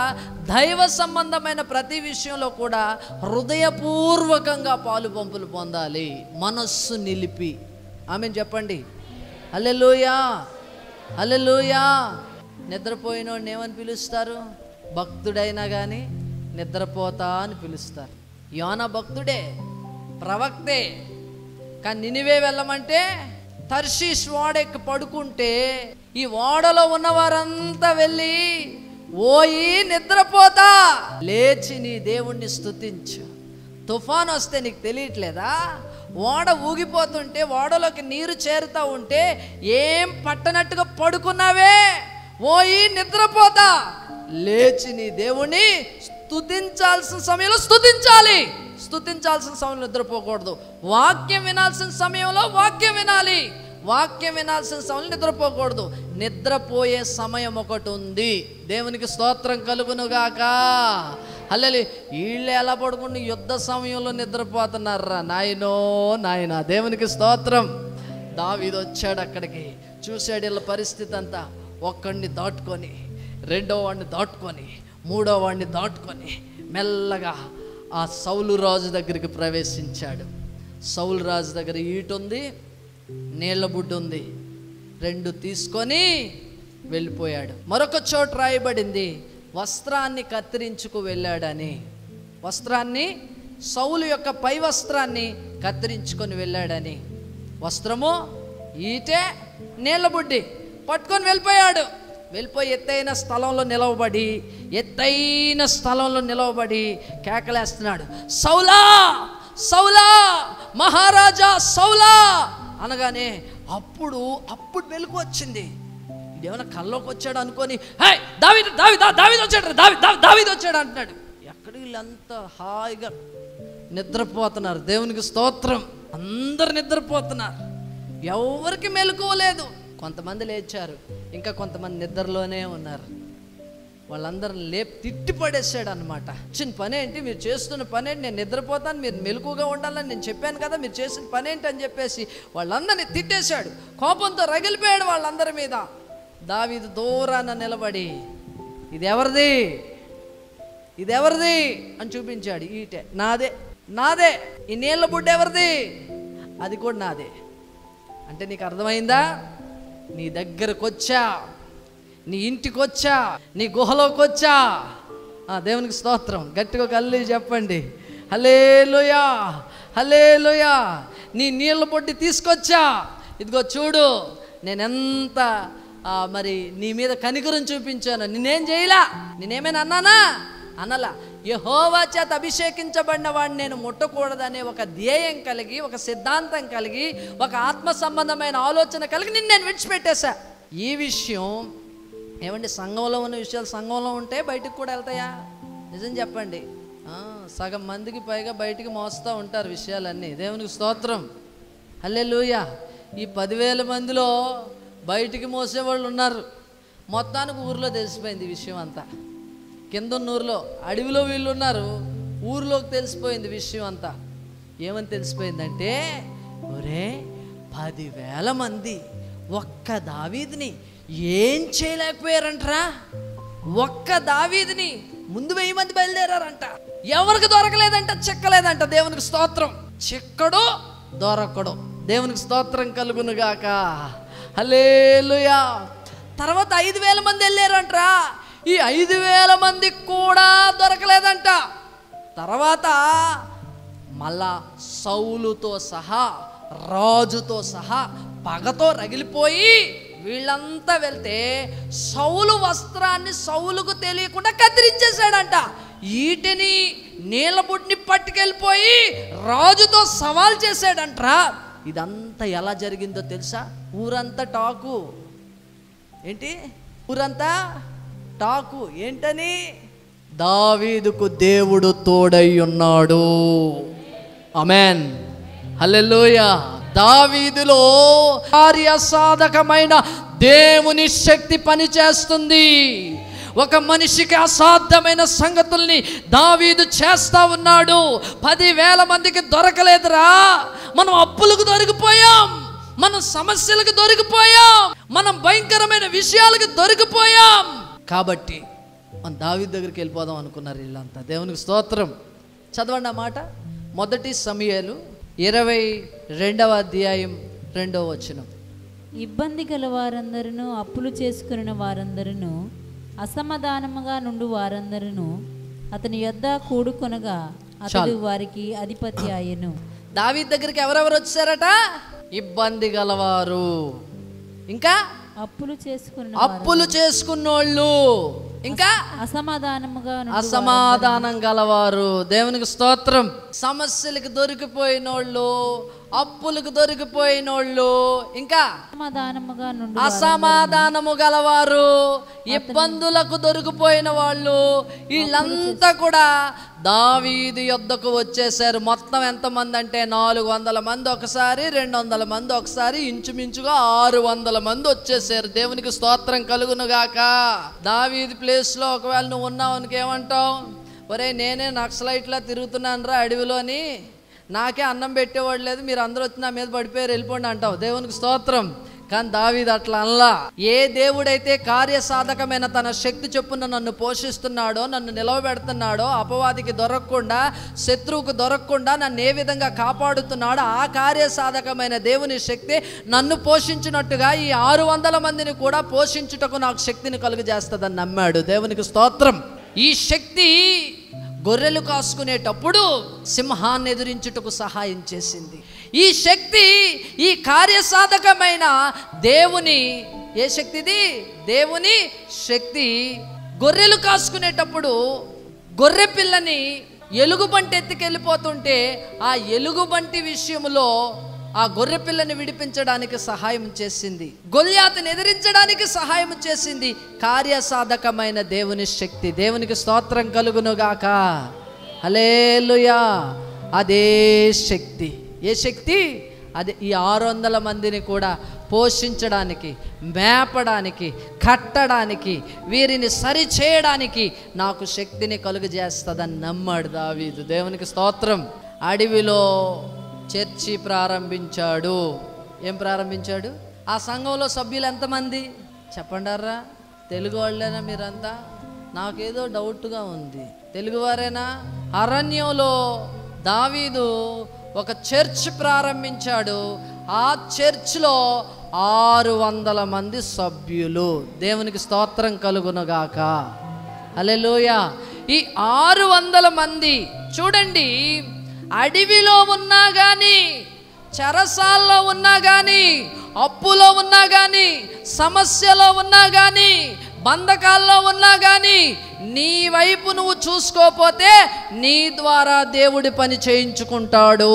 దైవ సంబంధమైన ప్రతి విషయంలో కూడా హృదయపూర్వకంగా పాలు పంపులు పొందాలి, మనస్సు నిలిపి. ఆమేన్ చెప్పండి, హల్లెలూయా, హల్లెలూయా. నిద్రపోయినోడిని ఏమని పిలుస్తారు? భక్తుడైనా కానీ నిద్రపోతా అని పిలుస్తారు. యోనా భక్తుడే, ప్రవక్తే, కానీ నినివే వెళ్ళమంటే తర్షీష్ ఓడెక్కి పడుకుంటే ఈ ఓడలో ఉన్నవారంతా వెళ్ళి, ఓయి నిద్రపోతా, లేచి నీ దేవుణ్ణి స్తుతించు. తుఫాన్ వస్తే నీకు తెలియట్లేదా? ఓడ ఊగిపోతుంటే, ఓడలోకి నీరు చేరుతూ ఉంటే ఏం పట్టనట్టుగా పడుకున్నావే, ఓయి నిద్రపోతా, లేచి నీ దేవుణ్ణి స్తుతించాల్సిన సమయంలో స్తుతించాలి. స్తుతించాల్సిన సమయంలో నిద్రపోకూడదు. వాక్యం వినాల్సిన సమయంలో వాక్యం వినాలి. వాక్యం వినాల్సిన సమయంలో నిద్రపోకూడదు. నిద్రపోయే సమయం ఒకటి ఉంది. దేవునికి స్తోత్రం కలుగునుగాక, హల్లెలూయా. వీళ్ళు ఎలా పడుకుని యుద్ధ సమయంలో నిద్రపోతున్నారా నాయనో నాయన. దేవునికి స్తోత్రం. దావీదు వచ్చాడు అక్కడికి, చూశాడు వీళ్ళ పరిస్థితి అంతా. ఒక్కడిని దాటుకొని, రెండో వాడిని దాటుకొని, మూడో వాడిని దాటుకొని మెల్లగా ఆ సౌలు రాజు దగ్గరికి ప్రవేశించాడు. సౌలు రాజు దగ్గర ఈటుంది, నీళ్ళ బుడ్డు ఉంది. రెండు తీసుకొని వెళ్ళిపోయాడు. మరొక చోట రాయబడింది, వస్త్రాన్ని కత్తిరించుకు వెళ్ళాడని. వస్త్రాన్ని, సౌలు యొక్క పై వస్త్రాన్ని కత్తిరించుకొని వెళ్ళాడని. వస్త్రము, ఈటే, నీళ్ళ బుడ్డి పట్టుకొని వెళ్ళిపోయాడు. వెళ్ళిపోయి ఎత్తైన స్థలంలో నిలవబడి కేకలేస్తున్నాడు, సౌలా సౌలా, మహారాజా సౌలా అనగానే అప్పుడు వెలుగు వచ్చింది. ఇదేమన్నా కల్లోకి వచ్చాడు అనుకొని, హే దావీదు వచ్చాడు అంటున్నాడు. ఎక్కడ వీళ్ళంతా హాయిగా నిద్రపోతున్నారు. దేవునికి స్తోత్రం. అందరు నిద్రపోతున్నారు, ఎవరికి మెలకువలేదు. కొంతమంది లేచారు, ఇంకా కొంతమంది నిద్రలోనే ఉన్నారు. వాళ్ళందరిని తిట్టి పడేసాడు అనమాట. చిన్న పని ఏంటి మీరు చేస్తున్న పని ఏంటి? నేను నిద్రపోతాను, మీరు మెలకుగా ఉండాలని నేను చెప్పాను కదా, మీరు చేసిన పని ఏంటి అని చెప్పేసి వాళ్ళందరినీ తిట్టేశాడు. కోపంతో రగిలిపోయాడు వాళ్ళందరి మీద. దావీదు దూరాన నిలబడి, ఇది ఎవరిది అని చూపించాడు. ఈటే నాదే. ఈ నీళ్ళ బుడ్డ ఎవరిది? అది కూడా నాదే. అంటే నీకు అర్థమైందా? నీ దగ్గరకు వచ్చా, నీ ఇంటికి వచ్చా, నీ గుహలోకి వచ్చా. దేవునికి స్తోత్రం. గట్టిగా కళ్ళు చెప్పండి, హల్లెలూయా, హల్లెలూయా. నీ నీళ్ళ బొడ్డి తీసుకొచ్చా. ఇదిగో చూడు, నేనెంత మరి నీ మీద కనికరం చూపించాను. నేనేం చేయలా, నేనేమైనా అన్నానా? అనలా. యెహోవా చేత అభిషేకించబడిన వాడిని నేను ముట్టకూడదనే ఒక ధ్యేయం కలిగి, ఒక సిద్ధాంతం కలిగి, ఒక ఆత్మ సంబంధమైన ఆలోచన కలిగి నేను విడిచిపెట్టేశా. ఈ విషయం ఏమండి, సంఘంలో ఉన్న విషయాలు సంఘంలో ఉంటే బయటకు కూడా వెళ్తాయా? నిజం చెప్పండి. సగం మందికి పైగా బయటికి మోస్తూ ఉంటారు విషయాలన్నీ. దేవునికి స్తోత్రం, హల్లెలూయా. ఈ 10,000 మందిలో బయటికి మోసేవాళ్ళు ఉన్నారు. మొత్తానికి ఊర్లో తెలిసిపోయింది ఈ విషయం అంతా. కింద ఊర్లో, అడవిలో వీళ్ళు ఉన్నారు, ఊర్లోకి తెలిసిపోయింది విషయం అంతా. ఏమని తెలిసిపోయిందంటే, ఒరే 10,000 మంది ఒక్క దావీదుని ఏం చేయలేకపోయారంటరా? ఒక్క దావీదుని ముందు 1000 మంది బయలుదేరారంట. ఎవరికి దొరకలేదంట, చిక్కలేదంట. దేవునికి స్తోత్రం. చిక్కడు దొరకడు. దేవునికి స్తోత్రం కలుగును గాక. హల్లెలూయా. తర్వాత 5000 మంది వెళ్ళారంటరా. ఈ 5000 మందికి కూడా దొరకలేదంట. తర్వాత మళ్ళా సౌలుతో సహా, రాజుతో సహా పగతో రగిలిపోయి వీళ్ళంతా వెళ్తే సౌలు వస్త్రాన్ని సౌలుకు తెలియకుండా కత్తిరించేశాడంట. ఈటిని నీలబుడ్ని పట్టుకెళ్ళిపోయి రాజుతో సవాల్ చేశాడంట్రా. ఇదంతా ఎలా జరిగిందో తెలుసా? ఊరంతా టాకు. ఏంటి ఊరంతా టాకు? ఏంటని? దావీదుకు దేవుడు తోడై ఉన్నాడు. ఆమేన్. హల్లెలూయా. దావీదులో కార్యసాధకమైన దేవుని శక్తి పనిచేస్తుంది. ఒక మనిషికి అసాధ్యమైన సంగతుల్ని దావీదు చేస్తా ఉన్నాడు. 10,000 మందికి దొరకలేదురా. మనం అప్పులకు దొరికిపోయాం, మనం సమస్యలకు దొరికిపోయాం, మనం భయంకరమైన విషయాలకు దొరికిపోయాం. కాబట్టి మన దావీదు దగ్గరికి వెళ్ళిపోదాం అనుకున్నారు వీళ్ళంతా. దేవునికి స్తోత్రం. చదవండి ఆ మాట. 1 సమూయేలు 22వ అధ్యాయం 2వ వచనం. ఇబ్బంది గల వారందరూ, అప్పులు చేసుకున్న వారందరూ, అసమాధానముగా నుండి వారందరూ అతని యొద్ద కూడుకొనగా అతడు వారికి అధిపతి ఆయను. దావీదు దగ్గరికి ఎవరెవరు వచ్చారట? ఇబ్బంది గలవారు, ఇంకా అప్పులు చేసుకున్నోళ్ళు, ఇంకా అసమాధానం గలవారు. దేవునికి స్తోత్రం. సమస్యలకు దొరికిపోయినోళ్ళు, అప్పులకు దొరికిపోయినోళ్ళు, ఇంకా అసమాధానము గలవారు, ఇబ్బందులకు దొరికిపోయిన వాళ్ళు, వీళ్ళంతా కూడా దావీదు యొద్దకు వచ్చేసారు. మొత్తం ఎంతమంది అంటే 400 మంది ఒకసారి, 200 మంది ఒకసారి, ఇంచుమించుగా 600 మంది వచ్చేసారు. దేవునికి స్తోత్రం కలుగును గాక. దావీదు ప్లేస్లో ఒకవేళ నువ్వు ఉన్నావు అనుకేమంటావు? ఒరే, నేనే నక్సలైట్లా తిరుగుతున్నాను రా అడవిలోని, నాకే అన్నం పెట్టేవాడు లేదు, మీరు అందరూ వచ్చి నా మీద పడిపోయారు, వెళ్ళిపోండి అంటావు. దేవునికి స్తోత్రం. కానీ దావీదు అట్లా అనలా. ఏ దేవుడైతే కార్యసాధకమైన తన శక్తి చొప్పున నన్ను పోషిస్తున్నాడో, నన్ను నిలవబెడుతున్నాడో, అపవాదికి దొరకకుండా, శత్రువుకు దొరకకుండా నన్ను ఏ విధంగా కాపాడుతున్నాడో, ఆ కార్యసాధకమైన దేవుని శక్తి నన్ను పోషించినట్టుగా ఈ 600 మందిని కూడా పోషించుటకు నాకు శక్తిని కలుగజేస్తుందని నమ్మాడు. దేవునికి స్తోత్రం. ఈ శక్తి గొర్రెలు కాసుకునేటప్పుడు సింహాన్ని ఎదిరించుటకు సహాయం చేసింది. ఈ శక్తి, ఈ కార్యసాధకమైన దేవుని, ఏ శక్తిది? దేవుని శక్తి. గొర్రెలు కాసుకునేటప్పుడు గొర్రె పిల్లని ఎలుగుబంటి ఎత్తుకెళ్ళిపోతుంటే ఆ ఎలుగుబంటి విషయంలో ఆ గొర్రె పిల్లని విడిపించడానికి సహాయం చేసింది. గొల్యాతుని ఎదిరించడానికి సహాయం చేసింది కార్యసాధకమైన దేవుని శక్తి. దేవునికి స్తోత్రం కలుగునుగాక. హల్లెలూయా. అదే శక్తి. ఏ శక్తి? అదే ఈ 600 మందిని కూడా పోషించడానికి, మేపడానికి, కట్టడానికి, వీరిని సరిచేయడానికి నాకు శక్తిని కలుగజేస్తుందని నమ్మాడు దావీదు. దేవునికి స్తోత్రం. అడవిలో చర్చి ప్రారంభించాడు. ఏం ప్రారంభించాడు? ఆ సంఘంలో సభ్యులు ఎంతమంది చెప్పండారా? తెలుగు వాళ్ళేనా మీరంతా? నాకేదో డౌట్గా ఉంది. తెలుగువారేనా? అరణ్యంలో దావీదు ఒక చర్చ్ ప్రారంభించాడు. ఆ చర్చ్లో 600 మంది సభ్యులు. దేవునికి స్తోత్రం కలుగునుగాక. హల్లెలూయా. ఈ 600 మంది చూడండి, అడవిలో ఉన్నా కానీ, చెరసాల్లో ఉన్నా కానీ, అప్పులో ఉన్నా కానీ, సమస్యలో ఉన్నా కానీ, బంధకాల్లో ఉన్నా కానీ, నీ వైపు నువ్వు చూసుకోపోతే నీ ద్వారా దేవుడి పని చేయించుకుంటాడు.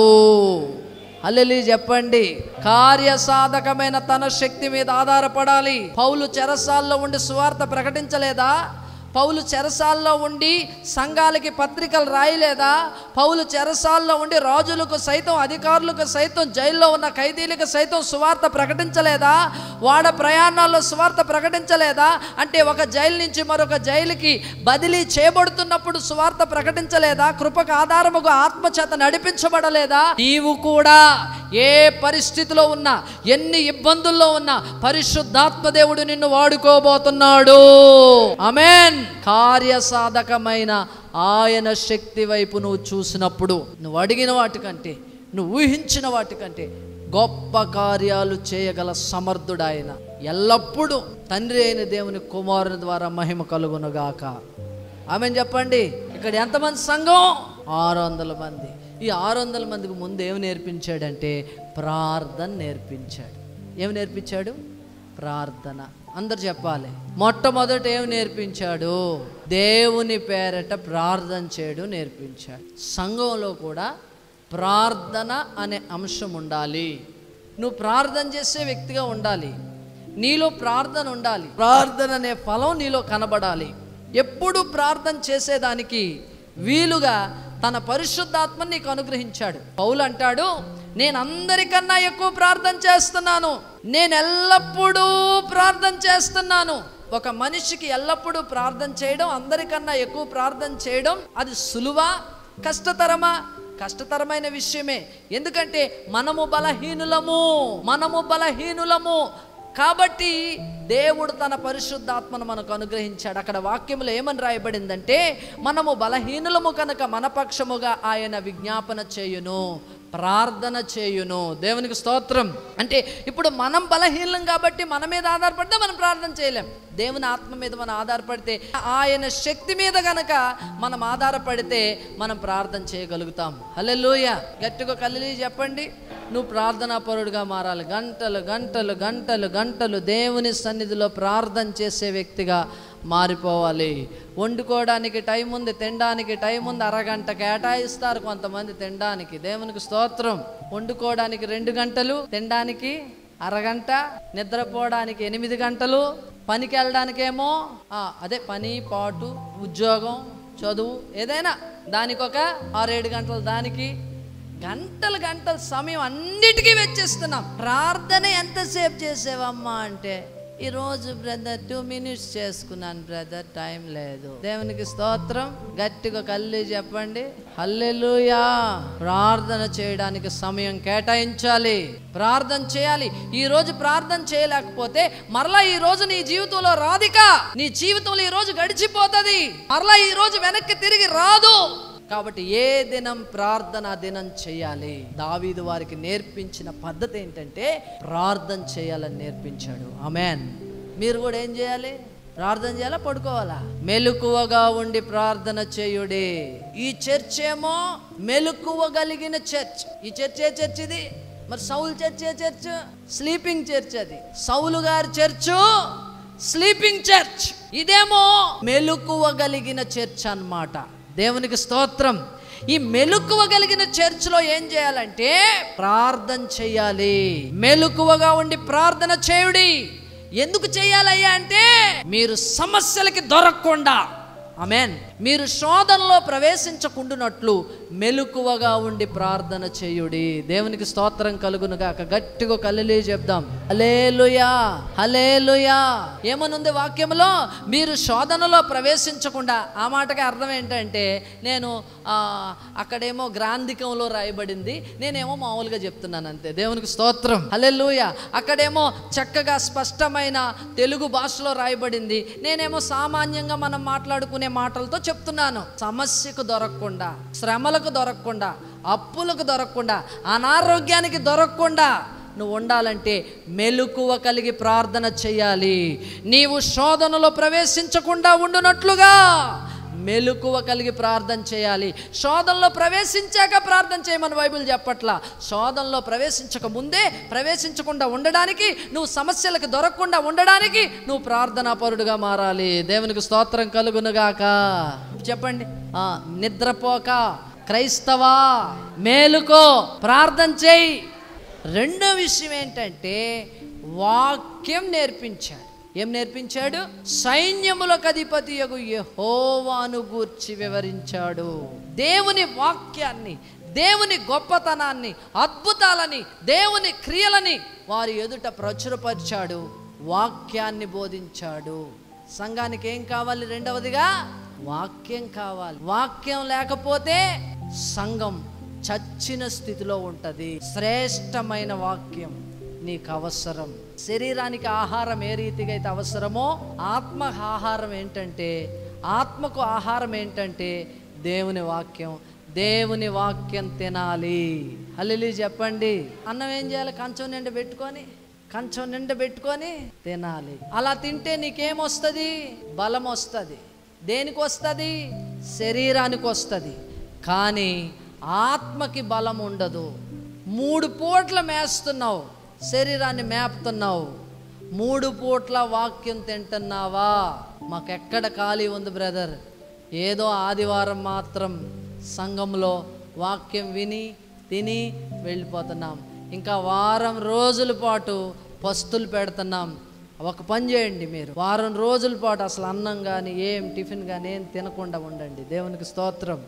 హల్లెలూయా చెప్పండి. కార్యసాధకమైన తన శక్తి మీద ఆధారపడాలి. పౌలు చెరసాల్లో ఉండి సువార్త ప్రకటించలేదా? పౌలు చెరసాల్లో ఉండి సంఘాలకి పత్రికలు రాయలేదా? పౌలు చెరసాల్లో ఉండి రాజులకు సైతం, అధికారులకు సైతం, జైల్లో ఉన్న ఖైదీలకు సైతం సువార్త ప్రకటించలేదా? వాడ ప్రయాణాల్లో సువార్త ప్రకటించలేదా? అంటే ఒక జైలు నుంచి మరొక జైలుకి బదిలీ చేయబడుతున్నప్పుడు సువార్త ప్రకటించలేదా? కృపకు ఆధారముగా ఆత్మచేత నడిపించబడలేదా? నీవు కూడా ఏ పరిస్థితిలో ఉన్నా, ఎన్ని ఇబ్బందుల్లో ఉన్నా పరిశుద్ధాత్మ దేవుడు నిన్ను వాడుకోబోతున్నాడు. ఆమేన్. ఆమెన్. కార్యసాధకమైన ఆయన శక్తి వైపు నువ్వు చూసినప్పుడు నువ్వు అడిగిన వాటికంటే, నువ్వు ఊహించిన వాటికంటే గొప్ప కార్యాలు చేయగల సమర్థుడు ఆయన. ఎల్లప్పుడూ తండ్రి అయిన దేవుని కుమారుని ద్వారా మహిమ కలుగునుగాక. ఆమెన్ చెప్పండి. ఇక్కడ ఎంతమంది సంఘం? 600 మంది. ఈ 600 మందికి ముందు ఏమి నేర్పించాడంటే ప్రార్థన నేర్పించాడు. ఏమి నేర్పించాడు? ప్రార్థన. అందరు చెప్పాలి. మొట్టమొదట ఏమి నేర్పించాడు? దేవుని పేరట ప్రార్థన చేయడం నేర్పించాడు. సంఘంలో కూడా ప్రార్థన అనే అంశం ఉండాలి. నువ్వు ప్రార్థన చేసే వ్యక్తిగా ఉండాలి. నీలో ప్రార్థన ఉండాలి. ప్రార్థన అనే ఫలం నీలో కనబడాలి. ఎప్పుడు ప్రార్థన చేసేదానికి వీలుగా తన పరిశుద్ధాత్మని నీకు అనుగ్రహించాడు. పౌలు అంటాడు, నేను అందరికన్నా ఎక్కువ ప్రార్థన చేస్తున్నాను, నేను ఎల్లప్పుడూ ప్రార్థన చేస్తున్నాను. ఒక మనిషికి ఎల్లప్పుడూ ప్రార్థన చేయడం, అందరికన్నా ఎక్కువ ప్రార్థన చేయడం అది సులువా కష్టతరమా? కష్టతరమైన విషయమే. ఎందుకంటే మనము బలహీనులము. కాబట్టి దేవుడు తన పరిశుద్ధాత్మను మనకు అనుగ్రహించాడు. అక్కడ వాక్యంలో ఏమని రాయబడిందంటే, మనము బలహీనులము కనుక మన పక్షముగా ఆయన విజ్ఞాపన చేయును, ప్రార్థన చేయును. దేవునికి స్తోత్రం. అంటే ఇప్పుడు మనం బలహీనం కాబట్టి మన మీద ఆధారపడితే మనం ప్రార్థన చేయలేం. దేవుని ఆత్మ మీద మనం ఆధారపడితే, ఆయన శక్తి మీద గనక మనం ఆధారపడితే మనం ప్రార్థన చేయగలుగుతాం. హల్లెలూయా. గట్టిగా హల్లెలూయా చెప్పండి. నువ్వు ప్రార్థనా పరుడుగా మారాలి. గంటలు గంటలు గంటలు గంటలు దేవుని సన్నిధిలో ప్రార్థన చేసే వ్యక్తిగా మారిపోవాలి. వండుకోవడానికి టైం ఉంది, తినడానికి టైం ఉంది, అరగంట కేటాయిస్తారు కొంతమంది తినడానికి. దేవునికి స్తోత్రం. వండుకోవడానికి 2 గంటలు, తినడానికి అరగంట, నిద్రపోవడానికి 8 గంటలు, పనికి వెళ్ళడానికేమో అదే పని పాటు ఉద్యోగం చదువు ఏదైనా దానికి ఒక 6-7 గంటలు, దానికి గంటలు గంటలు సమయం అన్నిటికీ వెచ్చిస్తున్నాం. ప్రార్థన ఎంతసేపు చేసేవమ్మా అంటే, ఈరోజు బ్రదర్ 2 minutes చేసుకున్నాను బ్రదర్, టైం లేదు. దేవునికి స్తోత్రం. గట్టిగా కళ్ళు చెప్పండి. హల్లెలూయా. ప్రార్థన చేయడానికి సమయం కేటాయించాలి, ప్రార్థన చేయాలి. ఈ రోజు ప్రార్థన చేయలేకపోతే మరలా ఈ రోజు నీ జీవితంలో రాదిక, నీ జీవితంలో ఈ రోజు గడిచిపోతుంది, మరలా ఈ రోజు వెనక్కి తిరిగి రాదు. కాబట్టి ఏ దినం ప్రార్థన దినం చేయాలి. దావీదు వారికి నేర్పించిన పద్ధతి ఏంటంటే ప్రార్థన చేయాలని నేర్పించాడు. ఆమెన్. మీరు కూడా ఏం చేయాలి? ప్రార్థన చేయాలా, పడుకోవాలా? మెలకువగా ఉండి ప్రార్థన చేయుడి. ఈ చర్చ్ ఏమో మెలకువగలిగిన చర్చ్. ఈ చర్చ్ ఏ చర్చ్ ఇది? మరి సౌలు చర్చ్ ఏ చర్చ్? Sleeping church. అది సౌలు గారి చర్చ్, స్లీపింగ్ చర్చ్. ఇదేమో మెలకువగలిగిన చర్చ్ అన్నమాట. దేవునికి స్తోత్రం. ఈ మెలకువగలిగిన చర్చిలో ఏం చేయాలంటే ప్రార్థన చేయాలి. మెలకువగా ఉండి ప్రార్థన చేయుడి. ఎందుకు చేయాలయ్యా అంటే, మీరు సమస్యలకి దొరకకుండా, ఆమేన్, మీరు శోధనలో ప్రవేశించకుండానట్లు మెలకువగా ఉండి ప్రార్థన చేయుడి. దేవునికి స్తోత్రం కలుగునుగాక. గట్టిగా హల్లెలూయా చెప్దాం. హల్లెలూయా, హల్లెలూయా. ఏమనుంది వాక్యంలో? మీరు శోధనలో ప్రవేశించకుండా. ఆ మాటకి అర్థం ఏంటంటే, నేను అక్కడేమో గ్రాంధికంలో రాయబడింది, నేనేమో మామూలుగా చెప్తున్నాను అంతే. దేవునికి స్తోత్రం. హల్లెలూయా. అక్కడేమో చక్కగా స్పష్టమైన తెలుగు భాషలో రాయబడింది, నేనేమో సామాన్యంగా మనం మాట్లాడుకునే మాటలతో చెప్తున్నాను. సమస్యకు దొరకకుండా, శ్రమలకు దొరకకుండా, అప్పులకు దొరకకుండా, అనారోగ్యానికి దొరకకుండా నువ్వు ఉండాలంటే మెలకువ కలిగి ప్రార్థన చేయాలి. నీవు శోధనలో ప్రవేశించకుండా ఉండునట్లుగా మెలకువ కలిగి ప్రార్థన చేయాలి. శోధనలో ప్రవేశించాక ప్రార్థన చేయమని బైబిల్ చెప్పట్లా. శోధనలో ప్రవేశించక ముందే, ప్రవేశించకుండా ఉండడానికి, నువ్వు సమస్యలకు దొరకకుండా ఉండడానికి నువ్వు ప్రార్థనా పరుడుగా మారాలి. దేవునికి స్తోత్రం కలుగునుగాక. చెప్పండి. నిద్రపోక క్రైస్తవా, మేలుకో, ప్రార్థన చేయి. రెండో విషయం ఏంటంటే వాక్యం నేర్పించాడు. ఏం నేర్పించాడు? సైన్యములకు అధిపతియగు యెహోవాను గూర్చి వివరించాడు. దేవుని వాక్యాన్ని, దేవుని గొప్పతనాన్ని, అద్భుతాలని, దేవుని క్రియలని వారి ఎదుట ప్రచురపరిచాడు. వాక్యాన్ని బోధించాడు. సంఘానికి ఏం కావాలి? రెండవదిగా వాక్యం కావాలి. వాక్యం లేకపోతే సంఘం చచ్చిన స్థితిలో ఉంటుంది. శ్రేష్టమైన వాక్యం నీకు అవసరం. శరీరానికి ఆహారం ఏ రీతిగా అయితే అవసరమో, ఆత్మ ఆహారం ఏంటంటే ఆత్మకు ఆహారం ఏంటంటే దేవుని వాక్యం. దేవుని వాక్యం తినాలి. హల్లెలూయా చెప్పండి. అన్నం ఏం చేయాలి? కంచం నిండా పెట్టుకొని తినాలి. అలా తింటే నీకేమొస్తుంది? బలం వస్తుంది. దేనికి వస్తుంది? శరీరానికి వస్తుంది. కానీ ఆత్మకి బలం ఉండదు. 3 పూట్ల మేస్తున్నావు, శరీరాన్ని మేపుతున్నావు. 3 పూట్ల వాక్యం తింటున్నావా? మాకెక్కడ ఖాళీ ఉంది బ్రదర్? ఏదో ఆదివారం మాత్రం సంఘంలో వాక్యం విని తిని వెళ్ళిపోతున్నాం. ఇంకా వారం రోజుల పాటు పస్తులు పెడుతున్నాం. ఒక పని చేయండి, మీరు వారం రోజుల పాటు అసలు అన్నం కానీ టిఫిన్ కానీ ఏం తినకుండా ఉండండి. దేవునికి స్తోత్రం.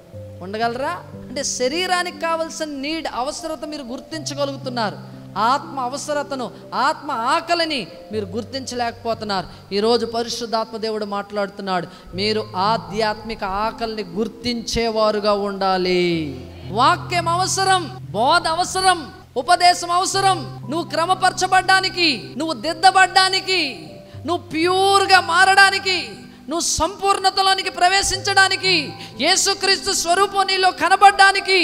ఉండగలరా? అంటే శరీరానికి కావలసిన అవసరత మీరు గుర్తించగలుగుతున్నారు. ఆత్మ అవసరతను, ఆత్మ ఆకలిని మీరు గుర్తించలేకపోతున్నారు. ఈరోజు పరిశుద్ధాత్మ దేవుడు మాట్లాడుతున్నాడు, మీరు ఆధ్యాత్మిక ఆకలిని గుర్తించేవారుగా ఉండాలి. వాక్యం అవసరం, బోధ అవసరం, ఉపదేశం అవసరం. నువ్వు క్రమపరచబడ్డానికి, నువ్వు దిద్దబడ్డానికి, నువ్వు ప్యూర్గా మారడానికి, నువ్వు సంపూర్ణతలోనికి ప్రవేశించడానికి, యేసుక్రీస్తు స్వరూపం నీలో కనబడ్డానికి,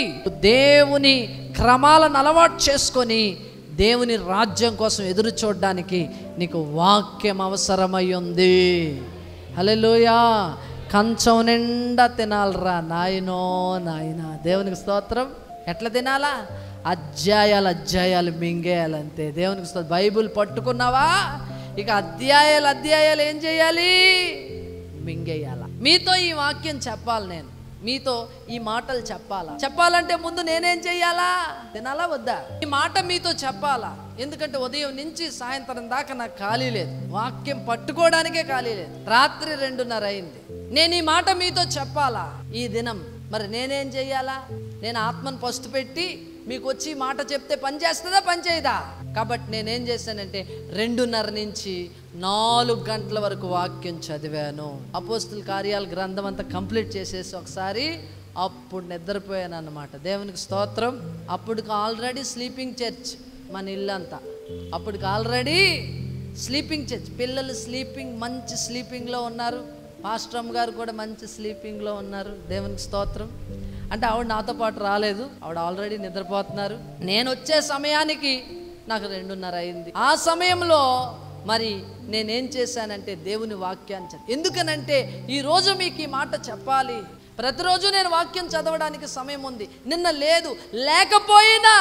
దేవుని క్రమాలను అలవాటు చేసుకొని దేవుని రాజ్యం కోసం ఎదురు చూడడానికి నీకు వాక్యం అవసరమై ఉంది. హల్లెలూయా. కంచం నిండా తినాలరా నాయనా. దేవునికి స్తోత్రం. ఎట్లా తినాలా? అధ్యాయాలు మింగేయాలంతే. దేవునికి స్తోత్రం. బైబిల్ పట్టుకున్నావా? ఇక అధ్యాయాలు ఏం చేయాలి? మింగేయాల. మీతో ఈ వాక్యం చెప్పాలి, నేను మీతో ఈ మాటలు చెప్పాలంటే ముందు నేనేం చెయ్యాలా? తినాలా వద్దా? ఈ మాట మీతో చెప్పాలా? ఎందుకంటే ఉదయం నుంచి సాయంత్రం దాకా నాకు ఖాళీ లేదు, వాక్యం పట్టుకోవడానికే ఖాళీ లేదు. రాత్రి 2:30 అయింది. నేను ఈ మాట మీతో చెప్పాలా ఈ దినం? మరి నేనేం చెయ్యాలా? నేను ఆత్మను పస్తు పెట్టి మీకు వచ్చి మాట చెప్తే పని చేస్తుందా, పని చేయదా? కాబట్టి నేనేం చేశానంటే 2:30 నుంచి 4 గంటల వరకు వాక్యం చదివాను. అపోస్తుల కార్యాల గ్రంథం అంతా కంప్లీట్ చేసేసి ఒకసారి అప్పుడు నిద్రపోయాను అన్నమాట. దేవునికి స్తోత్రం. అప్పటికి ఆల్రెడీ స్లీపింగ్ చర్చ్ మన ఇల్లంతా. అప్పటికి ఆల్రెడీ స్లీపింగ్ చర్చ్. పిల్లలు మంచి స్లీపింగ్లో ఉన్నారు. పాస్టర్ గారు కూడా మంచి స్లీపింగ్లో ఉన్నారు. దేవునికి స్తోత్రం. అంటే ఆవిడ నాతో పాటు రాలేదు, ఆవిడ ఆల్రెడీ నిద్రపోతున్నారు. నేను వచ్చే సమయానికి నాకు 2:30 అయింది. ఆ సమయంలో మరి నేనేం చేశానంటే దేవుని వాక్యాన్ని ఎందుకనంటే ఈరోజు మీకు ఈ మాట చెప్పాలి. ప్రతిరోజు నేను వాక్యం చదవడానికి సమయం ఉంది. నిన్న లేకపోయినా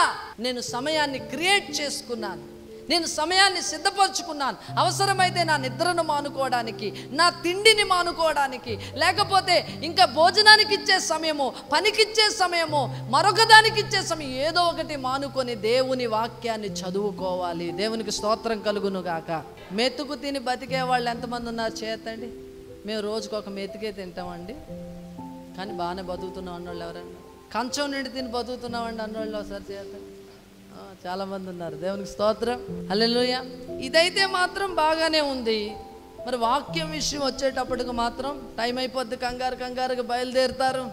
నేను సమయాన్ని క్రియేట్ చేసుకున్నాను. నేను సమయాన్ని సిద్ధపరచుకున్నాను. అవసరమైతే నా నిద్రను మానుకోవడానికి, నా తిండిని మానుకోవడానికి, లేకపోతే ఇంకా భోజనానికి ఇచ్చే సమయము, పనికిచ్చే సమయము, మరొక దానికి ఇచ్చే సమయం, ఏదో ఒకటి మానుకొని దేవుని వాక్యాన్ని చదువుకోవాలి. దేవునికి స్తోత్రం కలుగును గాక. మెతుకు తిని బతికే వాళ్ళు ఎంతమంది ఉన్నారు? చేతండి. మేము రోజుకొక మెతుకే తింటామండి, కానీ బాగానే బతుకుతున్నాం అన్నోళ్ళు ఎవరండి? కంచం నిండి తిని బతుకుతున్నామండి అన్నోళ్ళు ఒకసారి చేతండి. చాలామంది ఉన్నారు. దేవునికి స్తోత్రం. హల్లెలూయా. ఇదైతే మాత్రం బాగానే ఉంది. మరి వాక్యం విషయం వచ్చేటప్పటికి మాత్రం టైం అయిపోద్ది. కంగారుగా బయలుదేరుతారు,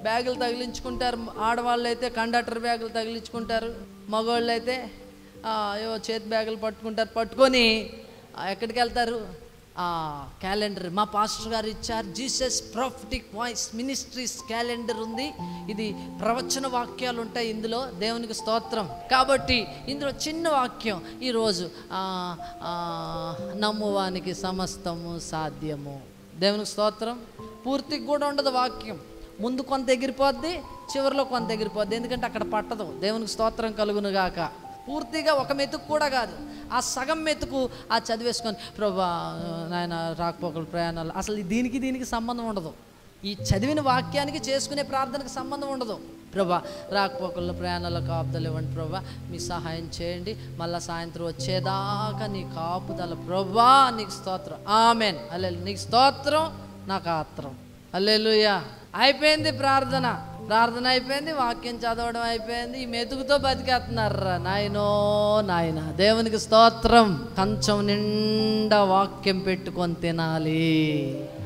బ్యాగులు తగిలించుకుంటారు. ఆడవాళ్ళు అయితే కండక్టర్ బ్యాగులు తగిలించుకుంటారు, మగవాళ్ళు అయితే ఏవో చేతి బ్యాగులు పట్టుకొని ఎక్కడికి వెళ్తారు? క్యాలెండర్ మా పాస్టర్ గారు ఇచ్చారు. Jesus prophetic voice ministries calendar ఉంది. ఇది ప్రవచన వాక్యాలు ఉంటాయి ఇందులో. దేవునికి స్తోత్రం. కాబట్టి ఇందులో చిన్న వాక్యం ఈరోజు, నమ్మువానికి సమస్తము సాధ్యము. దేవునికి స్తోత్రం. పూర్తిగా కూడా ఉండదు వాక్యం. ముందు కొంత ఎగిరిపోద్ది, చివరిలో కొంత ఎగిరిపోద్ది. ఎందుకంటే అక్కడ పట్టదు. దేవునికి స్తోత్రం కలుగును గాక. పూర్తిగా ఒక మెతుకు కూడా కాదు, ఆ సగం మెతుకు ఆ చదివేసుకొని ప్రభా నాయన రాకపోకలు ప్రయాణాలు, అసలు దీనికి సంబంధం ఉండదు. ఈ చదివిన వాక్యానికి చేసుకునే ప్రార్థనకు సంబంధం ఉండదు. ప్రభా రాకపోకల్లో ప్రయాణాల్లో కాపుదలు ఇవ్వండి ప్రభా, మీ సహాయం చేయండి, మళ్ళీ సాయంత్రం వచ్చేదాకా నీ కాపుదల ప్రభా, నీకు స్తోత్రం. ఆమెన్. హల్లెలూయా. నీకు స్తోత్రం, నాకు ఆత్రం. హల్లెలూయా. అయిపోయింది ప్రార్థన అయిపోయింది, వాక్యం చదవడం అయిపోయింది. ఈ మెతుకుతో బతికేస్తున్నారా నాయన. దేవునికి స్తోత్రం. కంచం నిండా వాక్యం పెట్టుకొని తినాలి.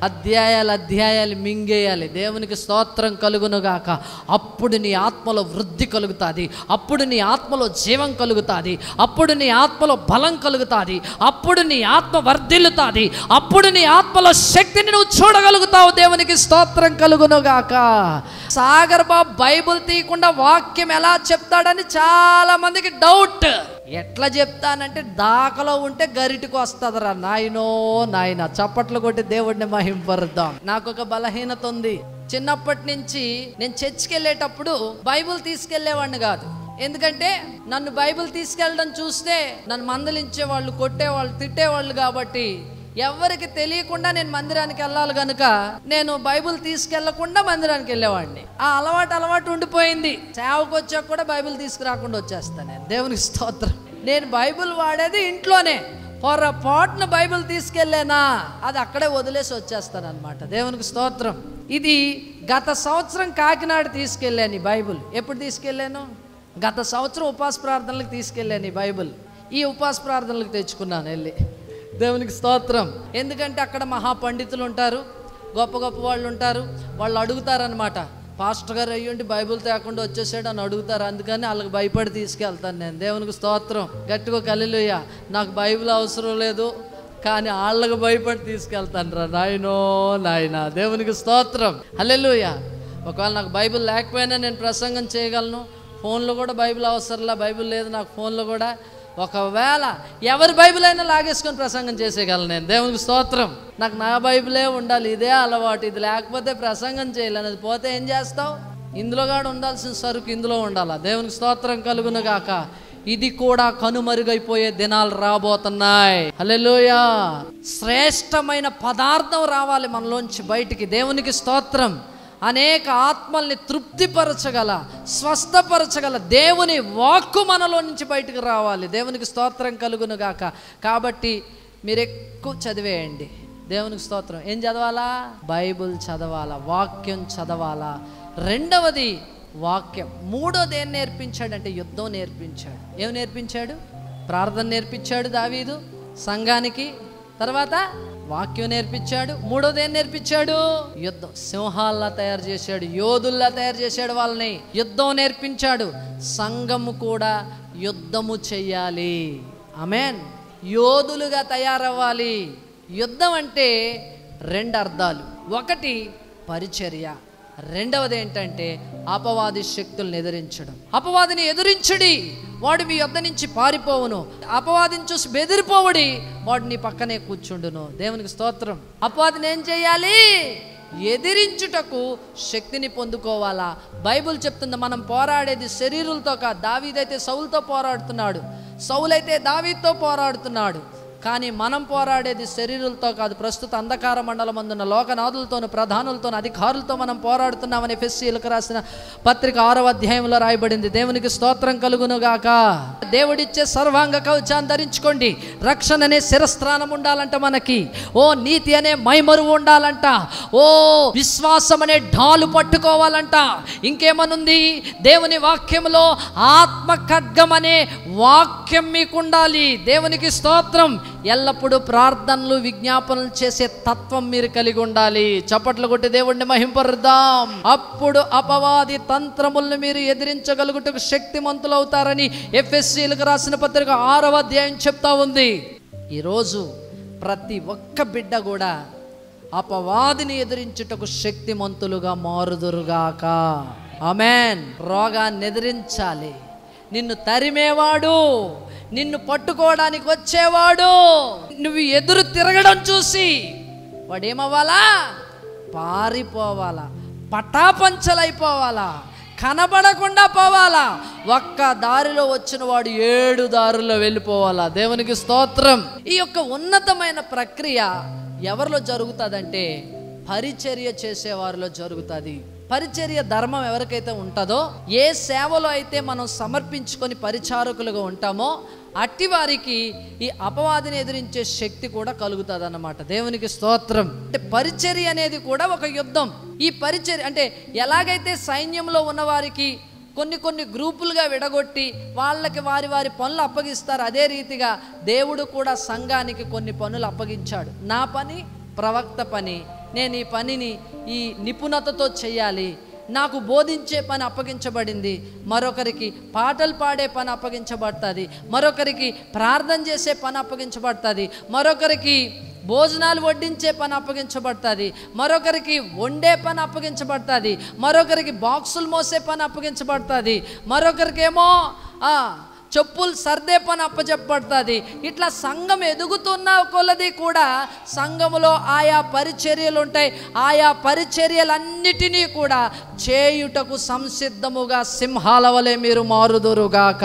అధ్యాయాలు మింగేయాలి. దేవునికి స్తోత్రం కలుగునుగాక. అప్పుడు నీ ఆత్మలో వృద్ధి కలుగుతుంది, అప్పుడు నీ ఆత్మలో జీవం కలుగుతుంది, అప్పుడు నీ ఆత్మలో బలం కలుగుతుంది, అప్పుడు నీ ఆత్మ వర్ధిల్లుతుంది, అప్పుడు నీ ఆత్మలో శక్తిని నువ్వు చూడగలుగుతావు. దేవునికి స్తోత్రం కలుగునుగాక. సాగర్ బాబు బైబుల్ తీయకుండా వాక్యం ఎలా చెప్తాడని చాలా మందికి డౌట్. ఎట్లా చెప్తానంటే దాకలో ఉంటే గరిటికి వస్తుందిరా నాయన. చప్పట్లు కొట్టి దేవుడిని మహింపరుద్దాం. నాకు ఒక బలహీనత ఉంది. చిన్నప్పటి నుంచి నేను చర్చికి వెళ్ళేటప్పుడు బైబుల్ తీసుకెళ్లేవాడిని కాదు. ఎందుకంటే నన్ను బైబిల్ తీసుకెళ్ళడం చూస్తే నన్ను మందలించేవాళ్ళు, కొట్టేవాళ్ళు, తిట్టేవాళ్ళు. కాబట్టి ఎవరికి తెలియకుండా నేను మందిరానికి వెళ్ళాలి కనుక నేను బైబిల్ తీసుకెళ్లకుండా మందిరానికి వెళ్ళేవాడిని. ఆ అలవాటు ఉండిపోయింది. సేవకు వచ్చాక కూడా బైబిల్ తీసుకురాకుండా వచ్చేస్తాను నేను. దేవునికి స్తోత్రం. నేను బైబిల్ వాడేది ఇంట్లోనే. పొరపాటున బైబిల్ తీసుకెళ్ళానా అది అక్కడే వదిలేసి వచ్చేస్తాను అనమాట. దేవునికి స్తోత్రం. ఇది గత సంవత్సరం కాకినాడ తీసుకెళ్ళాను ఈ బైబిల్. ఎప్పుడు తీసుకెళ్ళాను? గత సంవత్సరం ఉపవాస ప్రార్థనలకు తీసుకెళ్ళాను ఈ బైబిల్. ఈ ఉపవాస ప్రార్థనలకు తెచ్చుకున్నాను వెళ్ళి. దేవునికి స్తోత్రం. ఎందుకంటే అక్కడ మహాపండితులు ఉంటారు, గొప్ప గొప్ప వాళ్ళు ఉంటారు. వాళ్ళు అడుగుతారనమాట, పాస్టర్ గారు అయ్యుండి బైబిల్ తేకుండా వచ్చేసాడు అని అడుగుతారు. అందుకని వాళ్ళకి భయపడి తీసుకెళ్తాను నేను. దేవునికి స్తోత్రం. గట్టిగా హల్లెలూయా. నాకు బైబిల్ అవసరం లేదు, కానీ వాళ్ళకి భయపడి తీసుకెళ్తాను రా నాయనా. దేవునికి స్తోత్రం. హల్లెలూయా. ఒకవేళ నాకు బైబిల్ లేకపోయినా నేను ప్రసంగం చేయగలను. ఫోన్లో కూడా బైబిల్ అవసరంలా, బైబిల్ లేదు నాకు ఫోన్లో కూడా. ఒకవేళ ఎవరి బైబిల్ అయినా లాగేసుకొని ప్రసంగం చేసేయగలను నేను. దేవునికి స్తోత్రం. నాకు నా బైబిలే ఉండాలి, ఇదే అలవాటు. ఇది లేకపోతే ప్రసంగం చేయలేను. అది పోతే ఏం చేస్తావు? ఇందులో కూడా ఉండాల్సిన సరుకు ఇందులో ఉండాలా. దేవునికి స్తోత్రం కలుగునుగాక. ఇది కూడా కనుమరుగైపోయే దినాలు రాబోతున్నాయి. హల్లెలూయా. శ్రేష్టమైన పదార్థం రావాలి మనలోంచి బయటికి. దేవునికి స్తోత్రం. అనేక ఆత్మల్ని తృప్తిపరచగల, స్వస్థపరచగల దేవుని వాక్కు మనలో నుంచి బయటకు రావాలి. దేవునికి స్తోత్రం కలుగునుగాక. కాబట్టి మీరు ఎక్కువ చదివేయండి. దేవునికి స్తోత్రం. ఏం చదవాలా? బైబిల్ చదవాలా, వాక్యం చదవాలా. రెండవది వాక్యం. మూడోది ఏం నేర్పించాడంటే యుద్ధం నేర్పించాడు. ఏం నేర్పించాడు? ప్రార్థన నేర్పించాడు దావీదు సంఘానికి. తర్వాత వాక్యం నేర్పించాడు. మూడోది ఏం నేర్పించాడు? యుద్ధం. సింహాల్లా తయారు చేశాడు, యోధుల్లా తయారు చేశాడు వాళ్ళని. యుద్ధం నేర్పించాడు. సంఘము కూడా యుద్ధము చెయ్యాలి. ఆమేన్. యోధులుగా తయారవ్వాలి. యుద్ధం అంటే రెండు అర్థాలు. ఒకటి పరిచర్య, రెండవది ఏంటంటే అపవాది శక్తులను ఎదిరించడం. అపవాదిని ఎదిరించుడి, వాడు మీ యొద్ద నుంచి పారిపోవును. అపవాదిని చూసి బెదిరిపోవుడి, వాడు నీ పక్కనే కూర్చుండును. దేవునికి స్తోత్రం. అపవాదిని ఏం చేయాలి? ఎదిరించుటకు శక్తిని పొందుకోవాలా. బైబిల్ చెప్తుంది మనం పోరాడేది శరీరులతో కాదు. దావీదైతే సౌలుతో పోరాడుతున్నాడు, సౌలైతే దావీదుతో పోరాడుతున్నాడు. కానీ మనం పోరాడేది శరీరులతో కాదు. ప్రస్తుత అంధకార మండలం అందున్న లోకనాథులతోను, ప్రధానులతోను, అధికారులతో మనం పోరాడుతున్నామని ఎఫెసీయులకు రాసిన పత్రిక 6వ అధ్యాయంలో రాయబడింది. దేవునికి స్తోత్రం కలుగునుగాక. దేవుడిచ్చే సర్వాంగ కవచాన్ని ధరించుకోండి. రక్షణ అనే శిరస్త్రానం ఉండాలంట మనకి. ఓ నీతి అనే మైమరువు ఉండాలంట. ఓ విశ్వాసం అనే ఢాలు పట్టుకోవాలంట. ఇంకేమనుంది? దేవుని వాక్యంలో ఆత్మ ఖడ్గం అనే వాక్యం మీకు ఉండాలి. దేవునికి స్తోత్రం. ఎల్లప్పుడూ ప్రార్థనలు, విజ్ఞాపనలు చేసే తత్వం మీరు కలిగి ఉండాలి. చప్పట్లు కొట్టి దేవుణ్ణి మహింపరుద్దాం. అప్పుడు అపవాది తంత్రములను మీరు ఎదిరించగలుగుటకు శక్తిమంతులు అవుతారని ఎఫెసీయులకు రాసిన పత్రిక 6వ అధ్యాయం చెప్తా ఉంది. ఈరోజు ప్రతి ఒక్క బిడ్డ కూడా అపవాదిని ఎదిరించుటకు శక్తిమంతులుగా మారుదురుగాక. ఆమేన్. రోగాన్ని ఎదిరించాలి. నిన్ను తరిమేవాడు, నిన్ను పట్టుకోవడానికి వచ్చేవాడు, నువ్వు ఎదురు తిరగడం చూసి వాడేమవ్వాలా? పారిపోవాలా, పటాపంచలైపోవాలా, కనబడకుండా పోవాలా. ఒక్క దారిలో వచ్చిన వాడు 7 దారుల్లో వెళ్ళిపోవాలా. దేవునికి స్తోత్రం. ఈ యొక్క ఉన్నతమైన ప్రక్రియ ఎవరిలో జరుగుతుందంటే పరిచర్య చేసేవారిలో జరుగుతుంది. పరిచర్య ధర్మం ఎవరికైతే ఉంటుందో, ఏ సేవలో అయితే మనం సమర్పించుకొని పరిచారకులుగా ఉంటామో అట్టి వారికి ఈ అపవాదిని ఎదిరించే శక్తి కూడా కలుగుతుంది అన్నమాట. దేవునికి స్తోత్రం. అంటే పరిచర్య అనేది కూడా ఒక యుద్ధం. ఈ పరిచర్య అంటే ఎలాగైతే సైన్యంలో ఉన్నవారికి కొన్ని గ్రూపులుగా విడగొట్టి వాళ్ళకి వారి వారి పనులు అప్పగిస్తారు, అదే రీతిగా దేవుడు కూడా సంఘానికి కొన్ని పనులు అప్పగించాడు. నా పని, ప్రవక్త పని, నేను ఈ పనిని ఈ నిపుణతతో చేయాలి, నాకు బోధించే పని అప్పగించబడింది, మరొకరికి పాటలు పాడే పని అప్పగించబడుతుంది, మరొకరికి ప్రార్థన చేసే పని అప్పగించబడుతుంది, మరొకరికి భోజనాలు వడ్డించే పని అప్పగించబడుతుంది, మరొకరికి వండే పని అప్పగించబడుతుంది, మరొకరికి బాక్సులు మోసే పని అప్పగించబడుతుంది, మరొకరికేమో చెప్పులు సర్దే పని అప్పచెప్పబడుతుంది. ఇట్లా సంఘం ఎదుగుతున్న కొలది కూడా సంఘములో ఆయా పరిచర్యలు ఉంటాయి. ఆయా పరిచర్యలన్నిటినీ కూడా చేయుటకు సంసిద్ధముగా సింహాల వలె మీరు మారుదురుగాక.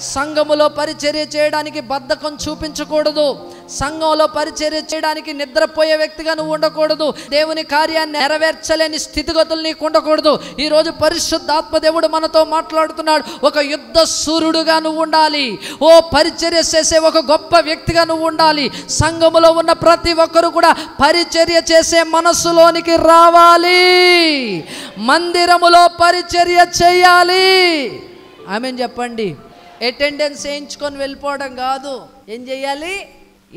సంఘములో పరిచర్య చేయడానికి బద్ధకం చూపించకూడదు. సంఘంలో పరిచర్య చేయడానికి నిద్రపోయే వ్యక్తిగా నువ్వు ఉండకూడదు. దేవుని కార్యాన్ని నెరవేర్చలేని స్థితిగతులు నీకు ఉండకూడదు. ఈరోజు పరిశుద్ధాత్మ దేవుడు మనతో మాట్లాడుతున్నాడు. ఒక యుద్ధ సూర్యుడుగా నువ్వు ఉండాలి. ఓ పరిచర్య చేసే ఒక గొప్ప వ్యక్తిగా నువ్వు ఉండాలి. సంఘములో ఉన్న ప్రతి ఒక్కరు కూడా పరిచర్య చేసే మనస్సులోనికి రావాలి. మందిరములో పరిచర్య చేయాలి. ఆమేన్ చెప్పండి. అటెండెన్స్ వేయించుకొని వెళ్ళిపోవడం కాదు. ఏం చేయాలి?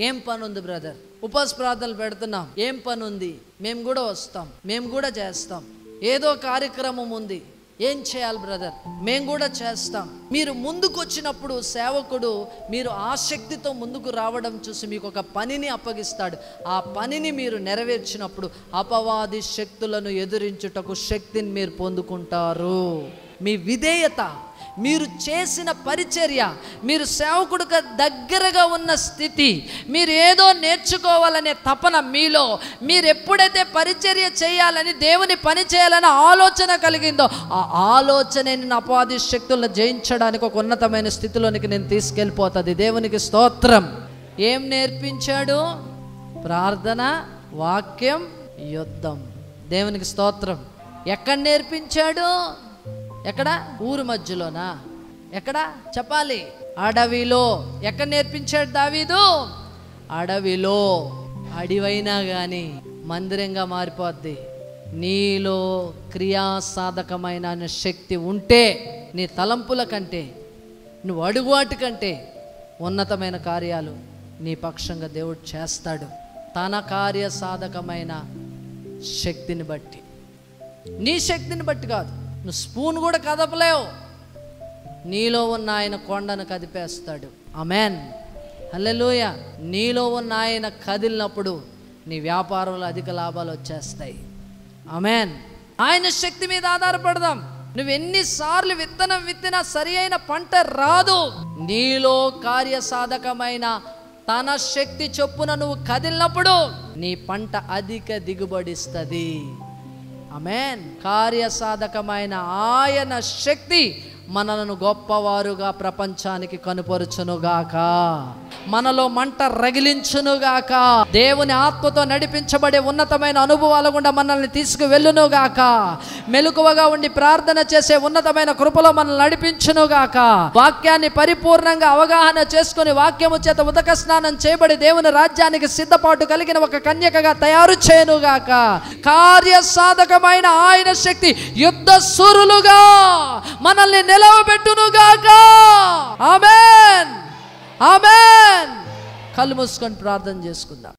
ఏం పని ఉంది బ్రదర్? ఉపవాస ప్రార్థనలు పెడుతున్నాం, ఏం పని ఉంది? మేము కూడా వస్తాం, మేము కూడా చేస్తాం. ఏదో కార్యక్రమం ఉంది, ఏం చేయాలి బ్రదర్? మేము కూడా చేస్తాం. మీరు ముందుకు వచ్చినప్పుడు సేవకుడు మీరు ఆసక్తితో ముందుకు రావడం చూసి మీకు ఒక పనిని అప్పగిస్తాడు. ఆ పనిని మీరు నెరవేర్చినప్పుడు అపవాది శక్తులను ఎదిరించుటకు శక్తిని మీరు పొందుకుంటారు. మీ విధేయత, మీరు చేసిన పరిచర్య, మీరు సేవకుడికి దగ్గరగా ఉన్న స్థితి, మీరు ఏదో నేర్చుకోవాలనే తపన మీలో, మీరు ఎప్పుడైతే పరిచర్య చేయాలని దేవుని పని చేయాలనే ఆలోచన కలిగిందో ఆ ఆలోచనని అపవాది శక్తులను జయించడానికి ఒక ఉన్నతమైన స్థితిలోనికి నేను తీసుకెళ్ళిపోతుంది. దేవునికి స్తోత్రం. ఏం నేర్పించాడు? ప్రార్థన, వాక్యం, యుద్ధం. దేవునికి స్తోత్రం. ఎక్కడ నేర్పించాడు? ఎక్కడ? ఊరు మధ్యలోనా? ఎక్కడ చెప్పాలి? అడవిలో. ఎక్కడ నేర్పించాడు దావీదు? అడవిలో. అడివైనా కానీ మందిరంగా మారిపోద్ది. నీలో క్రియాసాధకమైన శక్తి ఉంటే నీ తలంపుల కంటే, నువ్వు అడుగువాటి కంటే ఉన్నతమైన కార్యాలు నీ పక్షంగా దేవుడు చేస్తాడు. తన కార్యసాధకమైన శక్తిని బట్టి, నీ శక్తిని బట్టి కాదు. నువ్వు స్పూన్ కూడా కదపలేవు. నీలో ఉన్న ఆయన కొండను కదిపేస్తాడు. ఆమెన్, హల్లెలూయా. నీలో ఉన్న ఆయన కదిలినప్పుడు నీ వ్యాపారంలో అధిక లాభాలు వచ్చేస్తాయి. ఆమెన్. ఆయన శక్తి మీద ఆధారపడదాం. నువ్వు ఎన్నిసార్లు విత్తనం విత్తినా సరి అయిన పంట రాదు. నీలో కార్యసాధకమైన తన శక్తి చొప్పున నువ్వు కదిలినప్పుడు నీ పంట అధిక దిగుబడిస్తుంది. ఆమేన్. కార్యసాధకమైన ఆయన శక్తి మనలను గొప్పవారుగా ప్రపంచానికి కనుపరుచునుగాక. మనలో మంట రగిలించునుగాక. దేవుని ఆత్మతో నడిపించబడే ఉన్నతమైన అనుభవాల గుండా మనల్ని తీసుకువెళ్ళునుగాక. మెలకువగా ఉండి ప్రార్థన చేసే ఉన్నతమైన కృపలో మనల్ని నడిపించునుగాక. వాక్యాన్ని పరిపూర్ణంగా అవగాహన చేసుకుని వాక్యము చేత ఉదక స్నానం చేయబడి దేవుని రాజ్యానికి సిద్ధపాటు కలిగిన ఒక కన్యకగా తయారు చేయనుగాక. కార్యసాధకమైన ఆయన శక్తి యుద్ధ సూరులుగా మనల్ని నిలవబెట్టునుగాక. ఆమేన్, ఆమేన్. కళ్ళు మూసుకొని ప్రార్థన చేసుకుందాం.